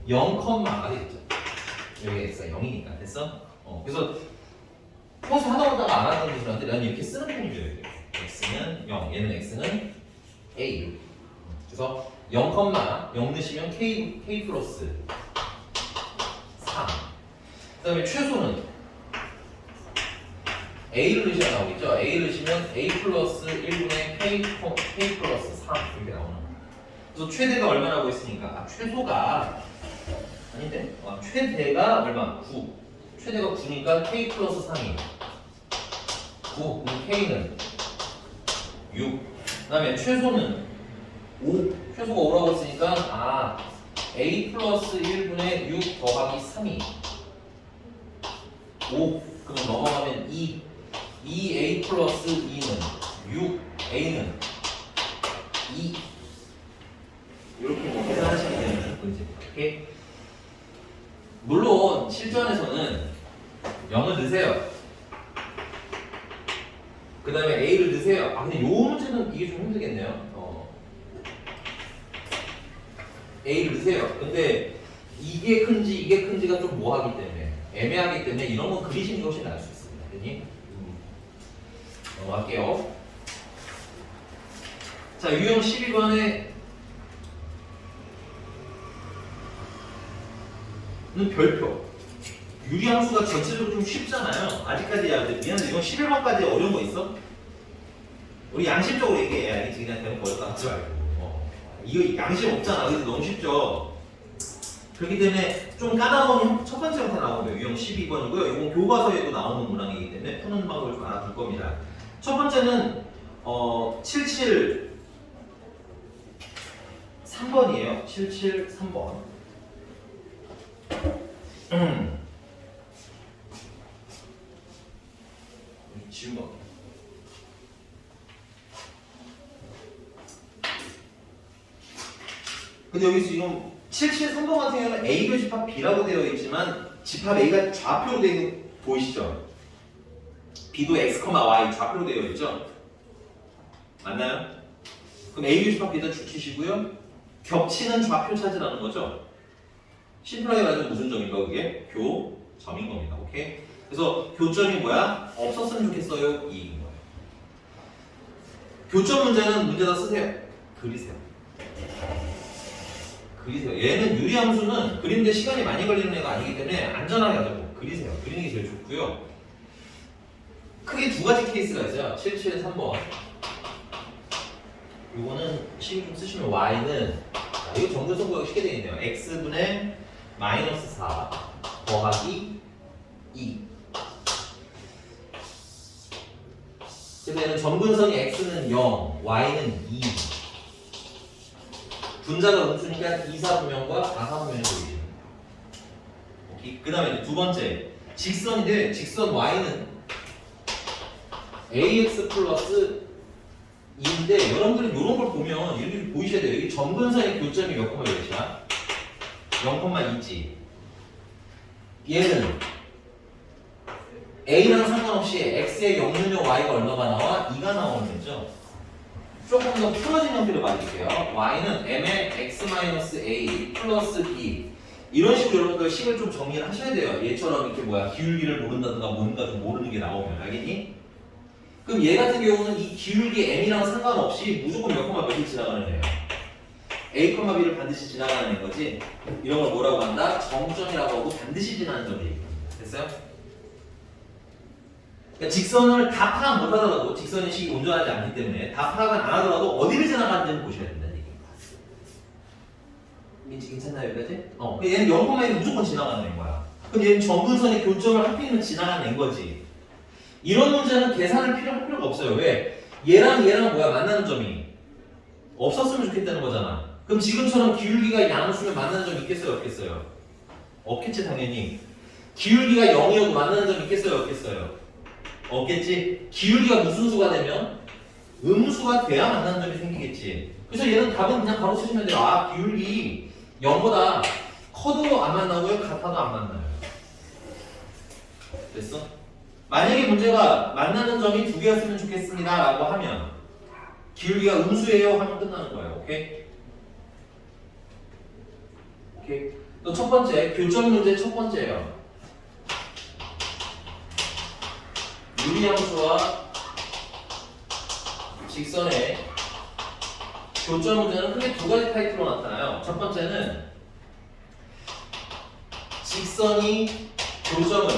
0, 되겠죠. 여기 x가 0이니까 됐어? 그래서 평소 하다 보다가 안 하던 분들한테 난 이렇게 쓰는 편이에요. x는 0, 얘는 x는 a. 그래서 0, 0 넣으시면 k 플러스 3. 그 다음에 최소는 a를 넣으셔야 나오겠죠? a를 넣으시면 a 플러스 1분의 k 플러스 3 이렇게 나오는 거예요. 그래서 최대가 얼마라고 했으니까 최소가 아닌데? 최대가 얼마? 9. 최대가 9니까 k 플러스 3이 9. 그럼 k는 6. 그 다음에 최소는 5. 최소가 5라고 했으니까 a 플러스 1분의 6 더하기 3이 5. 그럼 넘어가면 2. 2a 플러스 2는 6. a는 2. 이렇게 뭐 계산하시면 되는 거지. 오케이? 물론 실전에서는 0을 넣으세요. 그 다음에 a를 넣으세요. 근데 요 문제는 이게 좀 힘들겠네요. a를 넣으세요. 근데 이게 큰지 이게 큰지가 좀 뭐하기 때문에 애매하기 때문에 이런 건 그리시는 것이 나을 수 있습니다. 그니? 넘어갈게요. 자, 유형 12번에 별표. 유리함수가 전체적으로 좀 쉽잖아요. 아직까지야. 미안해. 이건 11번까지 어려운 거 있어? 우리 양심적으로 얘기해. 알겠지? 그냥 대놓고 어렵다 하지 말고. 이거 양심 없잖아. 그래서 너무 쉽죠? 그렇기 때문에 좀 까다로운 첫 번째 형태 나오고요. 유형 12번이고요. 이건 교과서에도 나오는 문항이기 때문에 푸는 방법을 좀 알아둘 겁니다. 첫 번째는 773번이에요. 773번. 지운 거. 근데 여기 지금 773번 같은 경우는 A교 집합 B라고 되어 있지만 집합 A가 좌표로 되어 있는 거 보이시죠? B도 X, Y 좌표로 되어 있죠? 맞나요? 그럼 A교 집합 B다 줄치시고요. 겹치는 좌표 찾으라는 거죠? 심플하게 말하면 무슨 점인가 그게? 교점인 겁니다. 오케이? 그래서 교점이 뭐야? 없었으면 좋겠어요. 이인 거예요. 교점 문제는 문제다 쓰세요. 그리세요. 그리세요. 얘는 유리함수는 그리는데 시간이 많이 걸리는 애가 아니기 때문에 안전하게 하자고 그리세요. 그리는 게 제일 좋고요. 크게 두 가지 케이스가 있어요. 773번. 요거는 식을 좀 쓰시면 y는 이거 정근선구가 쉽게 되어 있네요. x분의 마이너스 4 더하기 2. 그래서 얘는 점근선이 x는 0, y는 2. 분자가 음수니까 2사분면과 4사분면이 보이지. 오케이. 그 다음에 두 번째 직선인데 직선 y는 ax 플러스 2인데 여러분들은 이런 걸 보면 이렇게 보이셔야 돼요. 이 점근선의 교점이 몇 콤마 몇이야? 0,2지. 얘는 a랑 상관없이 x의 0분의 y가 얼마가 나와? 2가 나오는 거죠. 조금 더 풀어진 형태로 말해줄게요. y는 m의 x-a 플러스 b 이런 식으로 여러분들 식을 좀 정리를 하셔야 돼요. 얘처럼 이렇게 기울기를 모른다든가 뭔가 좀 모르는 게 나오면 알겠니? 그럼 얘 같은 경우는 이 기울기 m이랑 상관없이 무조건 몇 콤마 몇이 지나가는 애예요. a, b를 반드시 지나가는 애 거지. 이런 걸 뭐라고 한다? 정점이라고 하고 반드시 지나는 점을 얘기합니다. 됐어요? 그러니까 직선을 다 파악 못 하더라도 직선의 식이 온전하지 않기 때문에 다 파악을 안 하더라도 어디를 지나가는지는 보셔야 된다는 얘기입니다. 괜찮나요 여기까지? 얘는 0,1이 무조건 지나가는 애인 거야. 그럼 얘는 점근선의 교점을 하필이면 지나가는 애인 거지. 이런 문제는 계산을 할 필요가 없어요. 왜? 얘랑 만나는 점이 없었으면 좋겠다는 거잖아. 그럼 지금처럼 기울기가 양수면 만나는 점 있겠어요? 없겠어요? 없겠지 당연히. 기울기가 0이어도 만나는 점 있겠어요? 없겠어요? 없겠지? 기울기가 무슨 수가 되면? 음수가 돼야 만나는 점이 생기겠지. 그래서 얘는 답은 그냥 바로 쓰시면 돼요. 아, 기울기 0보다 커도 안 만나고요, 같아도 안 만나요. 됐어? 만약에 문제가 만나는 점이 두 개였으면 좋겠습니다 라고 하면 기울기가 음수예요 하면 끝나는 거예요. 오케이? 오케이? 또 첫 번째, 교점 문제 첫 번째예요. 유리함수와 직선의 교점 문제는 크게 두 가지 타입으로 나타나요. 첫 번째는 직선이 교점을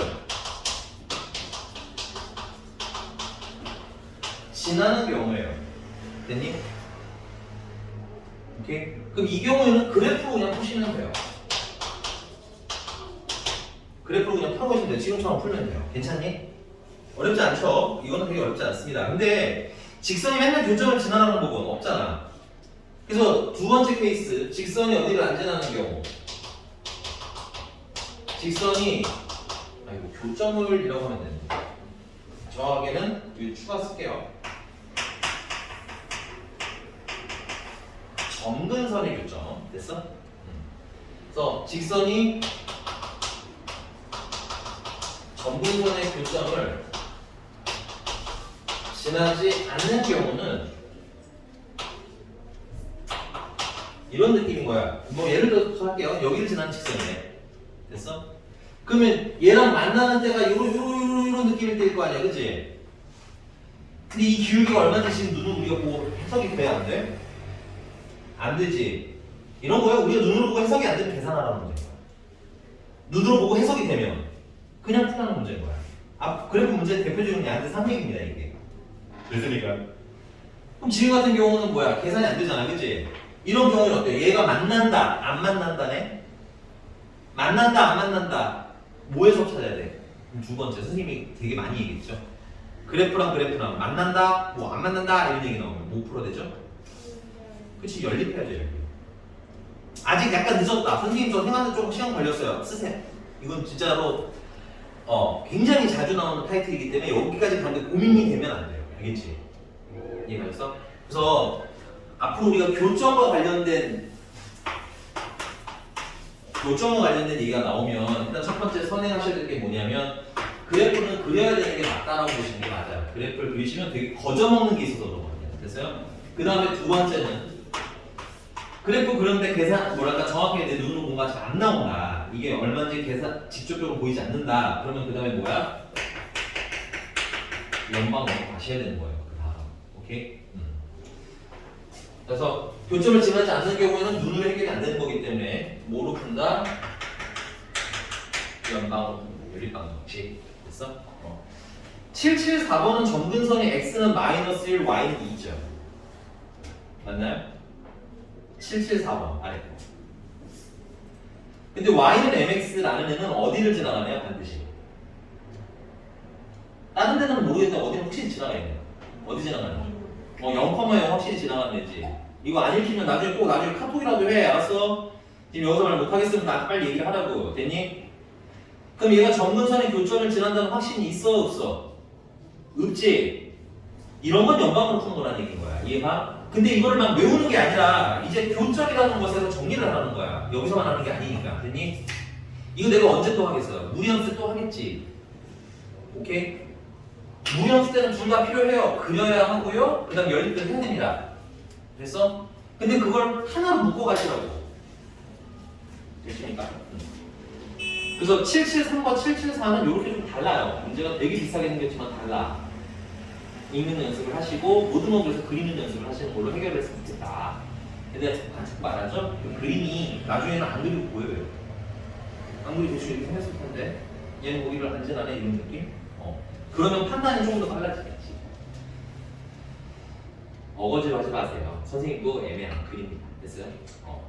지나는 경우예요. 됐니? 오케이? 그럼 이 경우에는 그래프로 그냥 푸시면 돼요. 그래프로 그냥 풀어보시면 돼요. 지금처럼 풀면 돼요. 괜찮니? 어렵지 않죠? 이거는 되게 어렵지 않습니다. 근데 직선이 맨날 교점을 지나가는 부분 없잖아. 그래서 두 번째 케이스, 직선이 어디를 안 지나는 경우. 직선이 교점을 이라고 하면 됩니다. 정확하게는 여기 추가 쓸게요. 점근선의 교점. 됐어? 그래서 직선이 점근선의 교점을 지나지 않는 경우는 이런 느낌인 거야. 뭐 예를 들어서 할게요. 여기를 지나는 직선이네. 됐어? 그러면 얘랑 만나는 때가 요런 느낌일 때일 거 아니야, 그치? 근데 이 기울기가 얼마인지 지금 눈으로 우리가 보고 해석이 돼야 안 돼? 안 되지. 이런 거야. 우리가 눈으로 보고 해석이 안 되면 계산하라는 문제인 거야. 눈으로 보고 해석이 되면 그냥 푸는 문제인 거야. 그래프 문제의 대표적인 양대 산맥입니다, 이게. 됐습니까? 그럼 지금 같은 경우는 뭐야? 계산이 안 되잖아, 그치? 이런 경우는 어때? 얘가 만난다, 안 만난다네? 만난다, 안 만난다. 뭐에서 찾아야 돼? 그럼 두 번째, 선생님이 되게 많이 얘기했죠. 그래프랑 만난다, 뭐 안 만난다 이런 얘기 나오면 뭐 풀어야 되죠? 그치, 연립해야죠, 연립. 아직 약간 늦었다. 선생님 저 생각하는데 좀 시간 걸렸어요. 쓰세요. 이건 진짜로 굉장히 자주 나오는 타이틀이기 때문에 여기까지 가는데 고민이 되면 안 돼요. 알겠지? 이해가셨어? 그래서 앞으로 우리가 교점과 관련된 얘기가 나오면 일단 첫 번째 선행하셔야 될 게 뭐냐면 그래프는 그려야 되는 게 맞다라고 보시는 게 맞아요. 그래프를 그리시면 되게 거저먹는 게 있어서 그런 겁니다. 됐어요? 그 다음에 두 번째는 그래프 그런데 계산 정확하게 내 눈으로 뭔가 잘 안 나온다. 이게 얼마인지 계산 직접적으로 보이지 않는다. 그러면 그 다음에 뭐야? 연방 넘어가셔야 되는 거예요. 그 다음. 오케이? 그래서 교점을 지나지 않는 경우에는 눈으로 해결이 안 되는 거기 때문에 뭐로 푼다? 연방 유리방 방식. 됐어? 774번은 점근선이 x는 마이너스 1, y는 2죠. 맞나요? 774번 아래. 근데 y는 mx라는 애는 어디를 지나가나요? 반드시. 다른 데는 모르겠는데 어디는 확실히 지나가야 돼요. 어디 지나가는 거죠? 0,0 확실히 지나가는 애지. 이거 안 읽히면 나중에 꼭 나중에 카톡이라도 해. 알았어? 지금 여기서 말 못하겠으면 나한테 빨리 얘기를 하라고. 됐니? 그럼 얘가 점근선의 교점을 지난다는 확신이 있어 없어? 없지? 이런 건 연방으로 푸는 거라는 얘기인 거야. 이해가? 근데 이거를 막 외우는 게 아니라 이제 교점이라는 것에서 정리를 하는 거야. 여기서만 하는 게 아니니까. 됐니? 이거 내가 언제 또 하겠어? 무리함수 때 또 하겠지. 오케이? 무리함수 때는 둘 다 필요해요. 그려야 하고요. 그 다음 연립도 해야 됩니다. 됐어? 근데 그걸 하나로 묶어 가시라고. 됐습니까? 그래서 773과 774는 이렇게 좀 달라요. 문제가 되게 비슷하게 생겼지만 달라. 읽는 연습을 하시고 모든 것에서 그리는 연습을 하시는 걸로 해결을 했으면 좋겠다. 근데 반칙 말하죠? 그 그림이 나중에는 안 그리고 보여요. 안 그리고 대충 이렇게 생겼을 텐데 얘는 오히려 안전하네 이런 느낌? 그러면 판단이 조금 더 빨라지겠지. 어거지로 하지 마세요. 선생님도 애매한 그림입니다. 됐어요?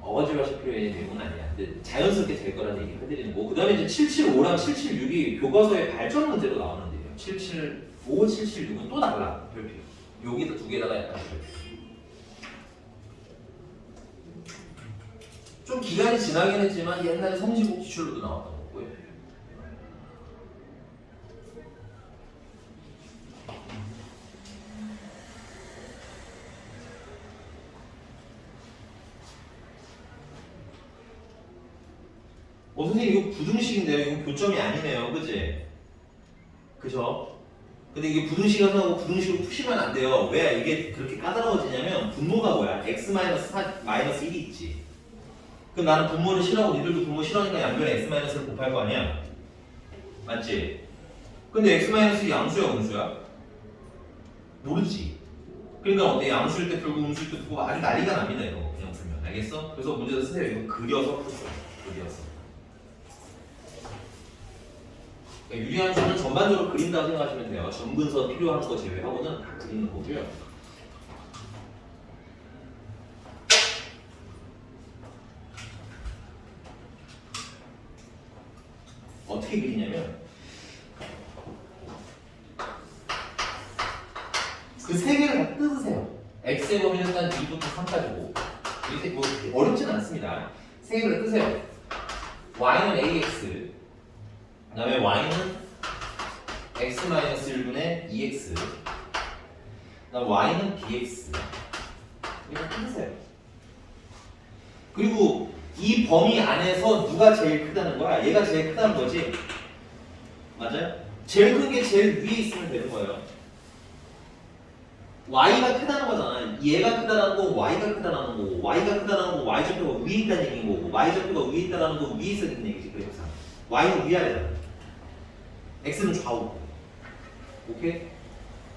어거지로 하실 필요의 내용은 아니야. 근데 자연스럽게 될 거라는 얘기를 해드리는 거고 그 다음에 이제 775랑 776이 교과서에 발전 문제로 나오는데요. 775, 776은 또 달라. 별표. 여기도 두 개다가 약간 별표. 좀 기간이 지나긴 했지만 옛날에 성시국 기출로도 나왔던 거고요. 선생님 이거 부등식인데요. 이거 교점이 아니네요. 그치? 그죠? 근데 이게 부등식이라서 하고 부등식으로 푸시면 안 돼요. 왜 이게 그렇게 까다로워지냐면 분모가 뭐야? x-1이 있지. 그럼 나는 분모를 싫어하고 니들도 분모 싫어하니까 양변에 x-를 곱할 거 아니야? 맞지? 근데 x-이 양수야 음수야? 모르지. 그러니까 어때? 양수일 때 풀고 음수일 때 풀고 아주 난리가 납니다. 이거 그냥 풀면. 알겠어? 그래서 문제도 쓰세요. 이거 그려서 푸세요. 그려서. 유리한 수는 전반적으로 그린다고 생각하시면 돼요. 점근선 필요한 거 제외하고는 다 그리는 거고요. 어떻게 그리냐면 그 세 개를 다 뜯으세요. x의 범위는 일단 2부터 3까지고 이렇게 뭐 어렵진 않습니다. 세 개를 뜨세요. y는 ax 그 다음에 y는 x-1분의 2x 그 다음 y는 bx 이렇게 뜯으세요. 그리고 이 범위 안에서 누가 제일 크다는 거야? 얘가 제일 크다는 거지? 맞아요? 제일 큰 게 제일 위에 있으면 되는 거예요. y가 크다는 거잖아. 얘가 크다는 거, y가 크다는 거고 y가 크다는 거, y좌표가 위에 있다는 얘기인 거고 y좌표가 위에 있다는 거 위에 있어야 되는 얘기지. 그래서 y는 위아래잖아. x는 좌우. 오케이?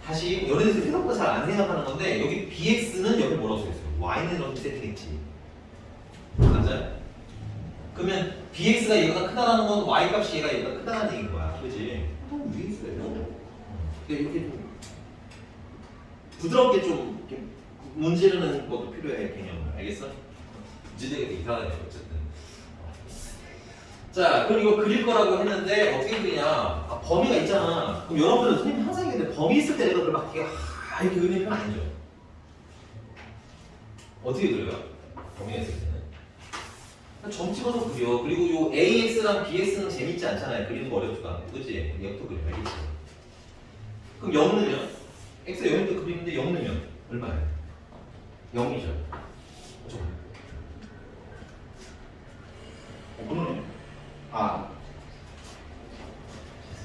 다시 연애에서 생각보다 잘 안 생각하는 건데 여기 bx는 여기 뭐라고 써있어요? y는 이렇게 세팅했지. 맞아요? 그러면 bx가 얘가 크다라는 건 y 값이 얘가 크다는 얘기인 거야. 그지? 위에 있어요. 근데 이렇게 좀 부드럽게 좀 이렇게 문지르는 것도 필요해. 개념을. 알겠어? 문제되게 이상하네. 어쨌든. 자, 그럼 이거 그릴 거라고 했는데 어떻게 그리냐? 범위가 있잖아. 그럼 여러분들은 선생님 항상 얘기했는데 범위 있을 때 내가 그걸 막 되게 이렇게 그리면 아니죠. 어떻게 그려요? 범위가 있을 때는 점 찍어서 그려. 그리고 요 AX랑 BX는 재밌지 않잖아요. 그리는 거 어렵지도 않고, 그치? 얘부터 그려. 알겠지? 그럼 0 넣으면 X가 0일 때 그리는데 0 넣으면 얼마예요? 0이죠. 그렇죠? 그러네.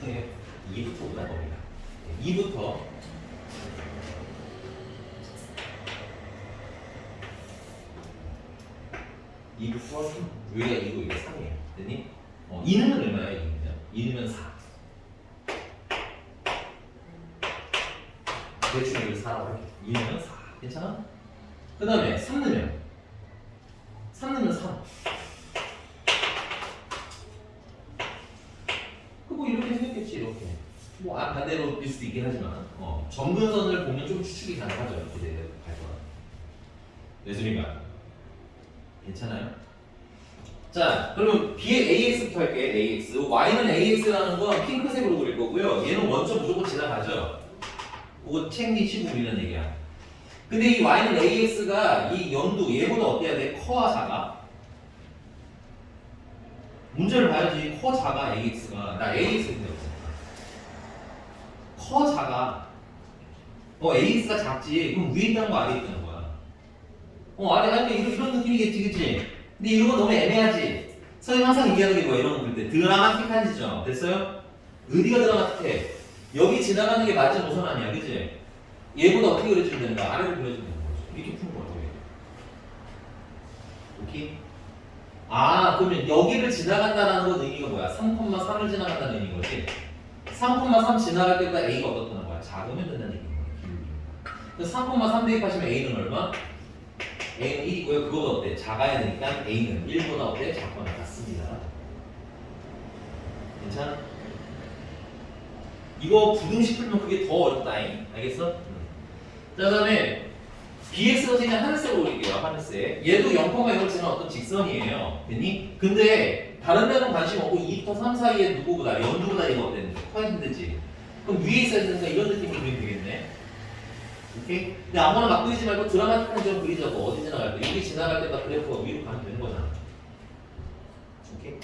죄송해요. 2부터구나 겁니다. 2부터 여기가 2고 여기가 3이에요. 됐니? 2는 얼마야? 2는 4. 대충 여기를 4라고 할게. 2는 4. 괜찮아? 그 다음에 3 넣으면 3. 뭐 이렇게 생겼겠지. 이렇게. 뭐 반대로 bil 수도 있긴 하지만 점근선을 보면 좀 추측이 가능하죠. 이렇게 갈 거라. 예술인가? 괜찮아요? 자, 그러면 B의 AX부터 할게요. AX. Y는 AX라는 건 핑크색으로 그릴 거고요. 얘는 원점 무조건 지나가죠. 그거 챙기시고 그리는 얘기야. 근데 이 y는 ax가 이 연두 얘보다 어때야 돼? 커야 작아? 문제를 봐야지. 커 작아 ax가. 나 ax 근데 없어. 커 작아. ax가 작지. 그럼 위에 있다는 거 아래 있다는 거야. 아래 이런 느낌이겠지, 그치? 근데 이런 거 너무 애매하지. 선생님 항상 얘기하는 게 뭐야? 이런 거 볼 때 드라마틱한 지점. 됐어요? 어디가 드라마틱해? 여기 지나가는 게 맞은 노선 아니야, 그치? 얘보다 어떻게 그려주면 되는가? 아래로 그려주면 되는 거죠. 이렇게 푸는 거죠. 오케이? 그러면 여기를 지나간다는 건 의미가 뭐야? 3,3을 지나간다는 의미인 거지? 3,3 지나갈 때보다 A가 어떻다는 거야? 작으면 된다는 얘기인 거야. 그래서 3,3 대입하시면 A는 얼마? A는 1이고요. 그거보다 어때? 작아야 되니까 A는 1보다 어때? 작거나 같습니다. 괜찮아? 이거 부등식 풀면 그게 더 어렵다잉. 알겠어? 자, 그 다음에 BX가 그냥 하늘색으로 그릴게요. 하늘색. 얘도 0,0을 지는 어떤 직선이에요. 됐니? 근데 다른 데는 관심 없고 2부터 3 사이에 누구보다 연두보다 얘가 어땠는데? 커야 된다지. 그럼 위에 있어야 되니까 이런 느낌으로 그리면 되겠네. 오케이? 근데 아무거나 막 그리지 말고 드라마틱한 점 그리자고. 어디 지나갈 때? 여기 지나갈 때마다 그래프가 위로 가면 되는 거잖아. 오케이?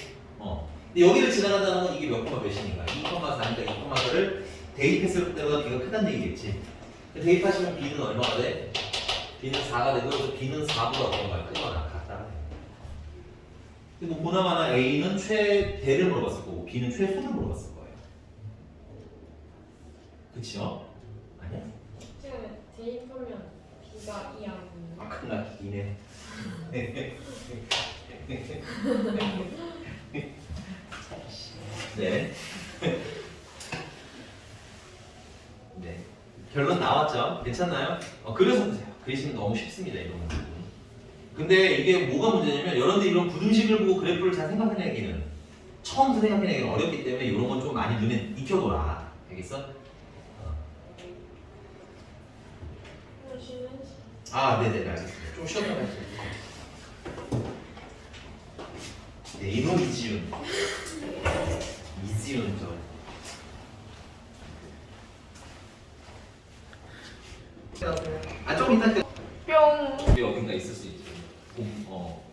근데 여기를 지나간다는 건 이게 몇 콤마 몇이니까 2,4니까 2,4를 대입했을 때보다 B가 크다는 얘기겠지. 대입하시면 B는 얼마가 돼? B는 4가 되고 그래서 B는 4보다 어떤 거야? 크거나 같다. 근데 뭐 보나마나 A는 최대를 물어봤을 거고 B는 최소를 물어봤을 거예요. 그치요? 아니야? 지금 대입하면 B가 2 아니에요? 큰일 기네. 네. 네. 결론 나왔죠? 괜찮나요? 그래서 보세요. 그리시면 너무 쉽습니다. 이런 문제는. 근데 이게 뭐가 문제냐면 여러분들 이런 부등식을 보고 그래프를 잘 생각해내기는 처음부터 생각해내기는 어렵기 때문에 이런 건 좀 많이 눈에 익혀둬라. 알겠어? 네네 알겠습니다. 좀 쉬었다 가시죠. 네, 이놈 이지윤. 이지윤 저. 좀 이따 그 뿅. 어딘가 있을 수 있죠.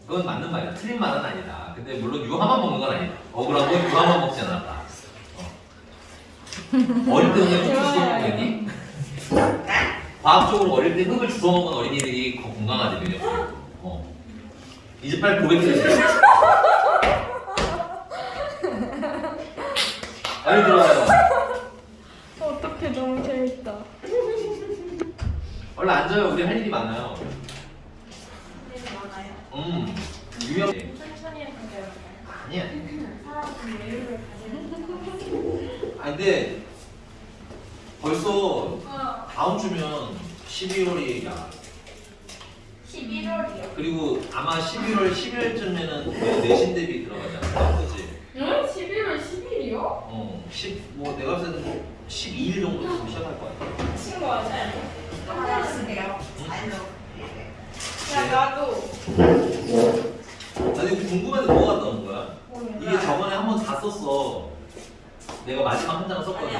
그건 맞는 말이야. 틀린 말은 아니다. 근데 물론 유화만 먹는 건 아니다. 억울한 건 유화만 먹지 않았다. 어릴 때 그냥 흙 주워 먹겠니? 과학적으로 어릴 때 흙을 주워 먹은 어린이들이 건강하지 면역. 이제 빨리 고백해주세요. 빨리 들어와요. 어떡해, 너무 재밌다. 얼른 앉아요. 우리 할 일이 많아요. 네, 많아요. 유명. 천천히 해도 돼요. 아니야. 사람은 여유를 가지는 근데 벌써 다음 주면 12월이야. 11월이요. 그리고 아마 11월 10일쯤에는 내신 대비 들어가잖아. 그지? 응? 11월 10일이요? 뭐 내가 봤을 때는 12일 정도부터 시작할 것 같아. 친구 맞아요? 끝났는데요. 알로. 야, 나도. 아니 궁금한데 뭐가 나오는 거야? 이게 저번에 한 번 다 썼어. 내가 마지막 한 장을 썼거든.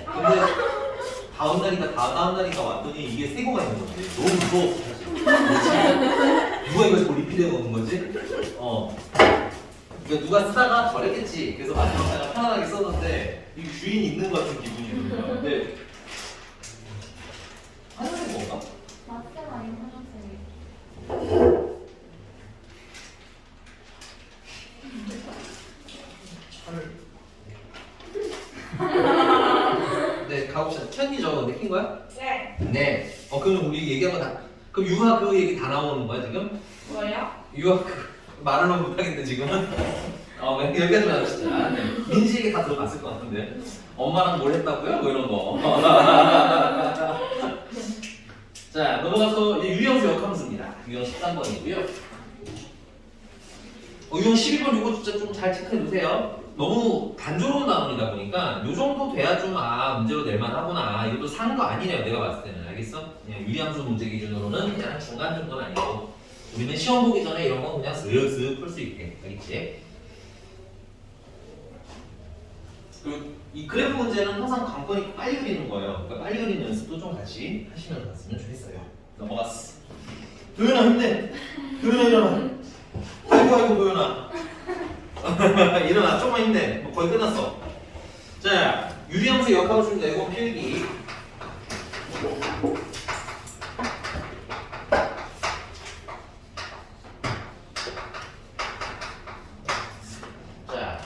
근데 다음 날인가 왔더니 이게 세 개가 있는 건데 너무 무서웠어 사실. 누가 이걸 자꾸 리필해 놓는 거지? 그러니까 누가 쓰다가 버렸겠지. 그래서 마지막 장을 편안하게 썼는데 이 주인이 있는 것 같은 기분이 드는 거야. 근데 하얀색 뭔가? 맞쌤 아니면 화장쌤이. 네, 가봅시다. 천이 저거 느낀 거야? 네. 네. 그럼 우리 얘기한 거 다. 그럼 유학 그 얘기 다 나오는 거야 지금? 뭐요? 유학 말을 못하겠는데 지금은? 여기까지만 합시다. 네. 민지 얘기 다 들어봤을 것 같은데. 엄마랑 뭘 했다고요? 뭐 이런 거. 자, 넘어가서 이제 유형수 역함수입니다. 유형 13번이고요. 유형 12번 이거 진짜 좀 잘 체크해 두세요. 너무 단조로운 단원이다 보니까 요 정도 돼야 좀 문제로 낼 만하구나. 이것도 사는 거 아니네요. 내가 봤을 때는. 알겠어? 그냥 유리함수 문제 기준으로는 그냥 중간 정도는 아니고 우리는 시험 보기 전에 이런 거 그냥 슥슥 풀 수 있게. 알겠지? 그리고 이 그래프 문제는 항상 관건이 빨리 그리는 거예요. 그러니까 빨리 그리는 연습도 좀 같이 하시면서 갔으면 좋겠어요. 넘어갔어. 도현아 힘내. 도현아 일어나. 아이고 도현아. 일어나. 조금만 힘내. 뭐 거의 끝났어. 자, 유리함수 역함수 내고 필기. 자,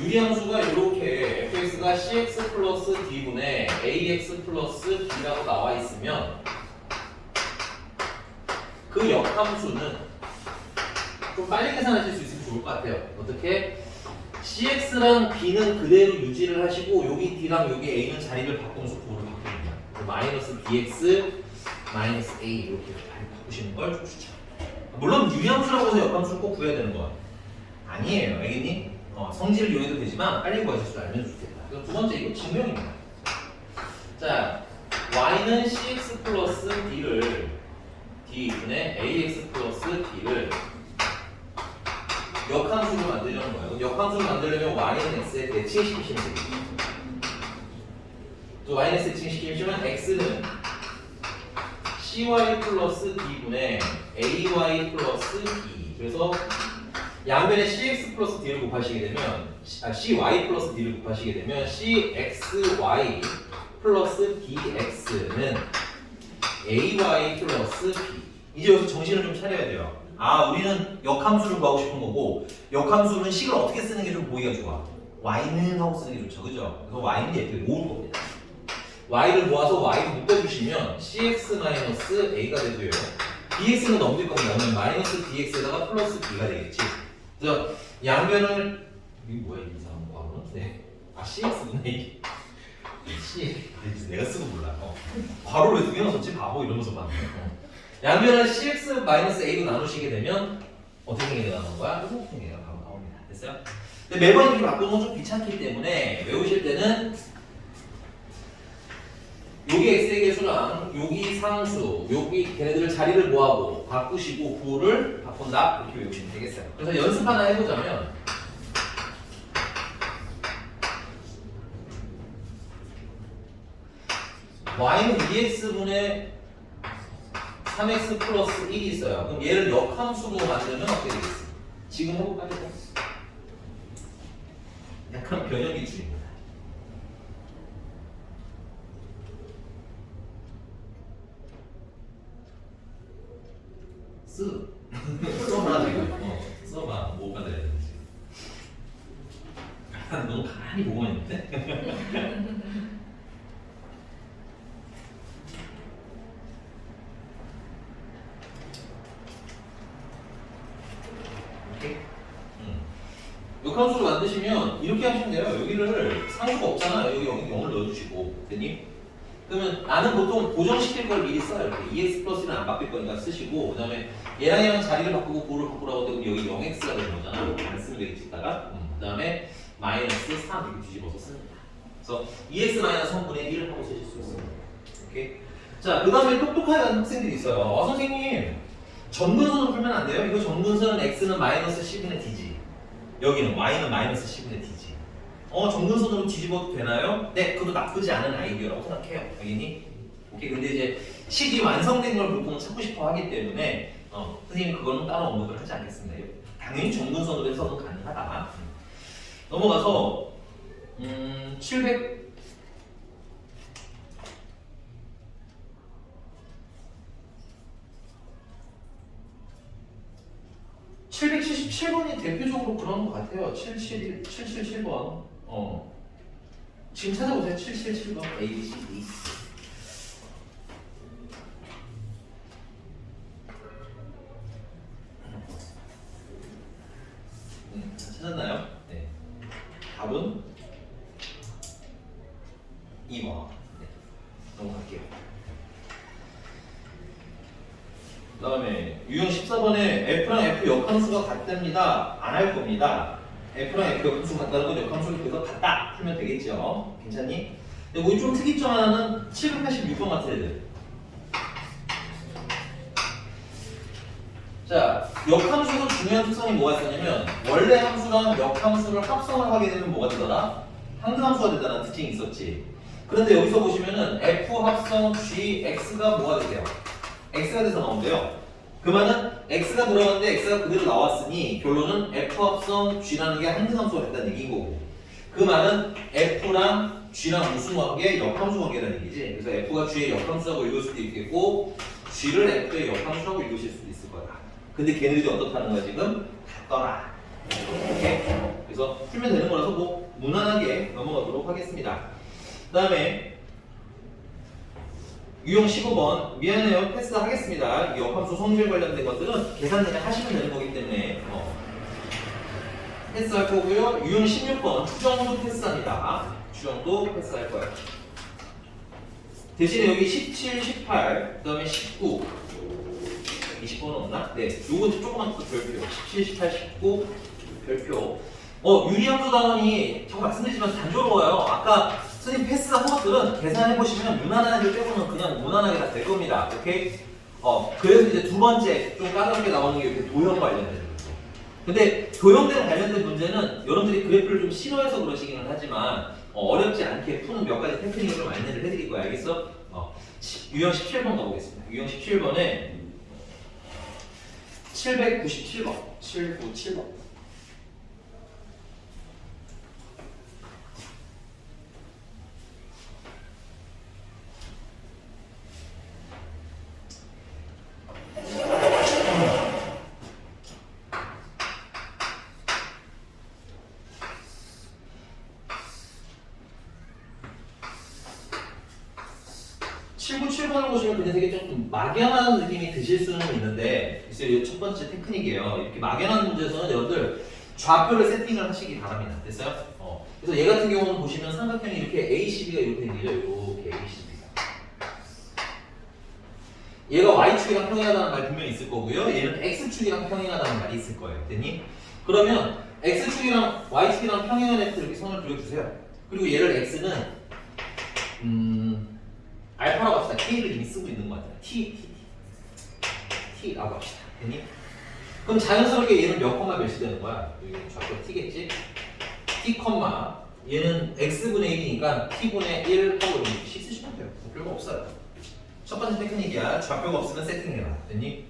유리함수가 이렇게 fx가 cx 플러스 d분의 ax 플러스 b라고 나와 있으면 그 역함수는 좀 빨리 계산하실 수 있으면 좋을 것 같아요. 어떻게? cx랑 b는 그대로 유지를 하시고 여기 d랑 여기 a는 자리를 바꾸면서 부호를 바꿉니다. 마이너스 bx 마이너스 a 이렇게 바꾸시는 걸 추천. 물론 유리함수라고 해서 역함수를 꼭 구해야 되는 거 아니에요. 알겠니? 성질을 이용해도 되지만 빨리 구하실 줄 알면 좋겠다. 그럼 두 번째 이거 증명입니다. 자, y는 cx 플러스 d를 d분의 ax 플러스 b를 역함수로 만들려는 거예요. 역함수를 만들려면 y는 x에 대칭시키시면 됩니다. 또 y는 x에 대칭시키시면 x는 cy 플러스 d분의 ay 플러스 b. 그래서 양변에 cx 플러스 d를 곱하시게 되면 cy 플러스 d를 곱하시게 되면 cxy 플러스 bx는 ay 플러스 b. 이제 여기서 정신을 좀 차려야 돼요. 우리는 역함수를 구하고 싶은 거고 역함수는 식을 어떻게 쓰는 게 좀 보기가 좋아. y는 하고 쓰는 게 좋죠. 그죠? 그래서 y는 이렇게 모을 겁니다. y를 모아서 y를 묶어주시면 cx-a가 되고요. bx는 넘길 겁니다. 그러면 마이너스 dx에다가 플러스 b가 되겠지. 그래서 양변을 이게 뭐야 이 이상한 거 하면? 네. cx구나 이게. 내가 쓰고 몰라. 괄호를 왜 두 개나 썼지? 바보 이러면서 봤네. 양변을 cx-a로 나누시게 되면 어떻게 생기게 나오는 거야? 이렇게 생기게 나옵니다. 됐어요? 근데 매번 이렇게 바꾸는 건 좀 귀찮기 때문에 외우실 때는 여기 x의 개수랑 여기 상수, 여기 걔네들을 자리를 모아고 바꾸시고 부호를 바꾼다 이렇게 외우시면 되겠어요. 그래서 연습 하나 해보자면 y는 2x분의 3x 플러스 1이 있어요. 그럼 얘를 역함수로 만들면 어떻게 되겠어? 지금 해볼까요? 약간 변형기출입니다. 써봐 지금. 써봐. 뭐 받아야 되는지. 너무 가만히 보고만 있는데? 역함수를 만드시면 이렇게 하시면 돼요. 여기를 상수가 없잖아. 여기 0을 넣어주시고 됐니? 그러면 나는 보통 고정시킬 걸 미리 써요. 이렇게 2x 플러스는 안 바뀔 거니까 쓰시고 그 다음에 얘랑 얘랑 자리를 바꾸고 부호를 바꾸라고 하고 여기 0x가 되는 거잖아. 안 쓰면 되겠지 이따가. 그 다음에 마이너스 3 이렇게 뒤집어서 씁니다. 그래서 2x 마이너스 3분의 1을 하고 쓰실 수 있습니다. 오케이? 자, 그 다음에 똑똑하게 가는 학생들이 있어요. 선생님 전분선으로 풀면 안 돼요? 이거 전분선은 x는 마이너스 10분의 d지. 여기는 y는 마이너스 10분의 d지. 정근선으로 뒤집어도 되나요? 네, 그것도 나쁘지 않은 아이디어라고 생각해요. 알겠니? 오케이, 근데 이제 식이 완성된 걸 보통 찾고 싶어 하기 때문에 선생님 그거는 따로 언급을 하지 않겠습니다. 당연히 정근선으로 해서는 가능하다. 넘어가서 777번이 대표적으로 그런 것 같아요. 777번. 지금 찾아보세요. 777번. A, B, C, D. 찾았나요? 네. 답은 2번. 네. 넘어갈게요. 그 다음에 유형 14번에 F랑 F 역함수가 같답니다. 안 할 겁니다. F랑 F 역함수가 같다는 건 역함수를 그래서 같다 풀면 되겠죠. 괜찮니? 근데 우리 좀 특이점 하나는 786번 같은 애들. 자, 역함수는 중요한 특성이 뭐가 있었냐면 원래 함수랑 역함수를 합성을 하게 되면 뭐가 되더라? 상등함수가 된다는 특징이 있었지. 그런데 여기서 보시면은 F 합성 G, X가 뭐가 돼요? X가 돼서 나온대요. 그 말은 X가 들어갔는데 X가 그대로 나왔으니 결론은 F 합성 G라는 게 항등함수가 됐다는 얘기인 거고, 그 말은 F랑 G랑 무슨 관계? 역함수 관계라는 얘기지. 그래서 F가 G의 역함수라고 읽을 수도 있겠고 G를 F의 역함수라고 읽으실 수도 있을 거다. 근데 걔네들이 어떻다는 거야 지금? 같더라. 오케이? 그래서 풀면 되는 거라서 뭐 무난하게 넘어가도록 하겠습니다. 그 다음에 유형 15번 미안해요 패스하겠습니다. 이 역함수 성질 관련된 것들은 계산 그냥 하시면 되는 거기 때문에 패스할 거고요. 유형 16번 추정도 패스합니다. 추정도 패스할 거예요. 대신에 여기 17, 18, 그 다음에 19 20번은 없나? 네, 요건 조그만 거 별표 17, 18, 19 별표. 유리함수 단원이 자꾸 말씀드리지만 단조로워요. 아까 선생님 패스한 것들은 계산해보시면 무난한 애들 빼고는 그냥 무난하게 다 될 겁니다. 오케이? 그래서 이제 두 번째 좀 까다롭게 나오는 게 이렇게 도형 관련된 거죠. 근데 도형대로 관련된 문제는 여러분들이 그래프를 좀 싫어해서 그러시기는 하지만 어렵지 않게 푸는 몇 가지 테크닉을 좀 안내를 해드릴 거야. 알겠어? 유형 17번 가보겠습니다. 유형 17번에 797번 797번 보시면 그냥 되게 좀 막연한 느낌이 드실 수는 있는데 글쎄요, 첫 번째 테크닉이에요. 이렇게 막연한 문제에서는 여러분들 좌표를 세팅을 하시기 바랍니다. 됐어요? 그래서 얘 같은 경우는 보시면 삼각형이 이렇게 ACB가 이렇게 생기죠. 이렇게 ACB가. 얘가 Y축이랑 평행하다는 말 분명히 있을 거고요. 얘는 X축이랑 평행하다는 말이 있을 거예요. 됐니? 그러면 X축이랑 Y축이랑 평행한 애들 이렇게 선을 그려주세요. 그리고 얘를 X는 알파라고 합시다. K를 이미 쓰고 있는 것 같아요. T라고 합시다. 됐니? 그럼 자연스럽게 얘는 몇 콤마 몇이 되는 거야? 여기 좌표 T겠지? T 콤마 얘는 X분의 1이니까 T분의 1 하고 이렇게 쓰시면 돼요. 별거 없어요. 첫 번째 테크닉이야. 좌표가 없으면 세팅해라. 됐니?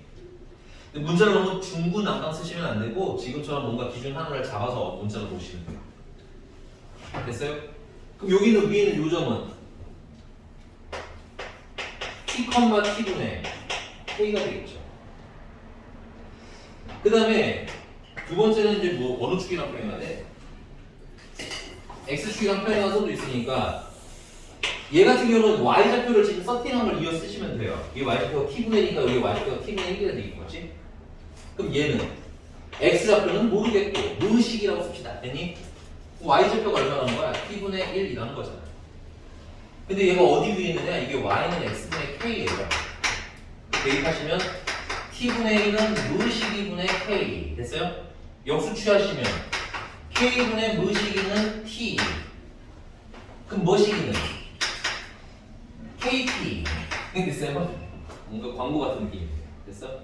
근데 문자를 너무 중구난방 쓰시면 안 되고 지금처럼 뭔가 기준 하나를 잡아서 문자를 놓으시면 돼요. 됐어요? 그럼 여기는 위에는 요 점은 T, T분의 K가 되겠죠. 그 다음에 두 번째는 이제 뭐 어느 축이랑 평행하대? X축이랑 평행한 선도 있으니까 얘 같은 경우는 Y좌표를 지금 서팅한 걸 이어 쓰시면 돼요. 이 Y좌표가 T분의 1이니까 여기 Y좌표가 T분의 1이라 되는 거지. 그럼 얘는 X좌표는 모르겠고 무의식이라고 씁시다. 됐니? Y좌표가 얼마라는 거야? T분의 1이라는 거잖아. 근데 얘가 어디 위에 있느냐? 이게 Y는 X분의 K예요. 대입하시면 T분의 1은 무의식이분의 K. 됐어요? 역수 취하시면 K분의 무의식이는 T. 그럼 뭐식이는? KT. 됐어요? 뭔가 광고 같은 느낌이에요. 됐어?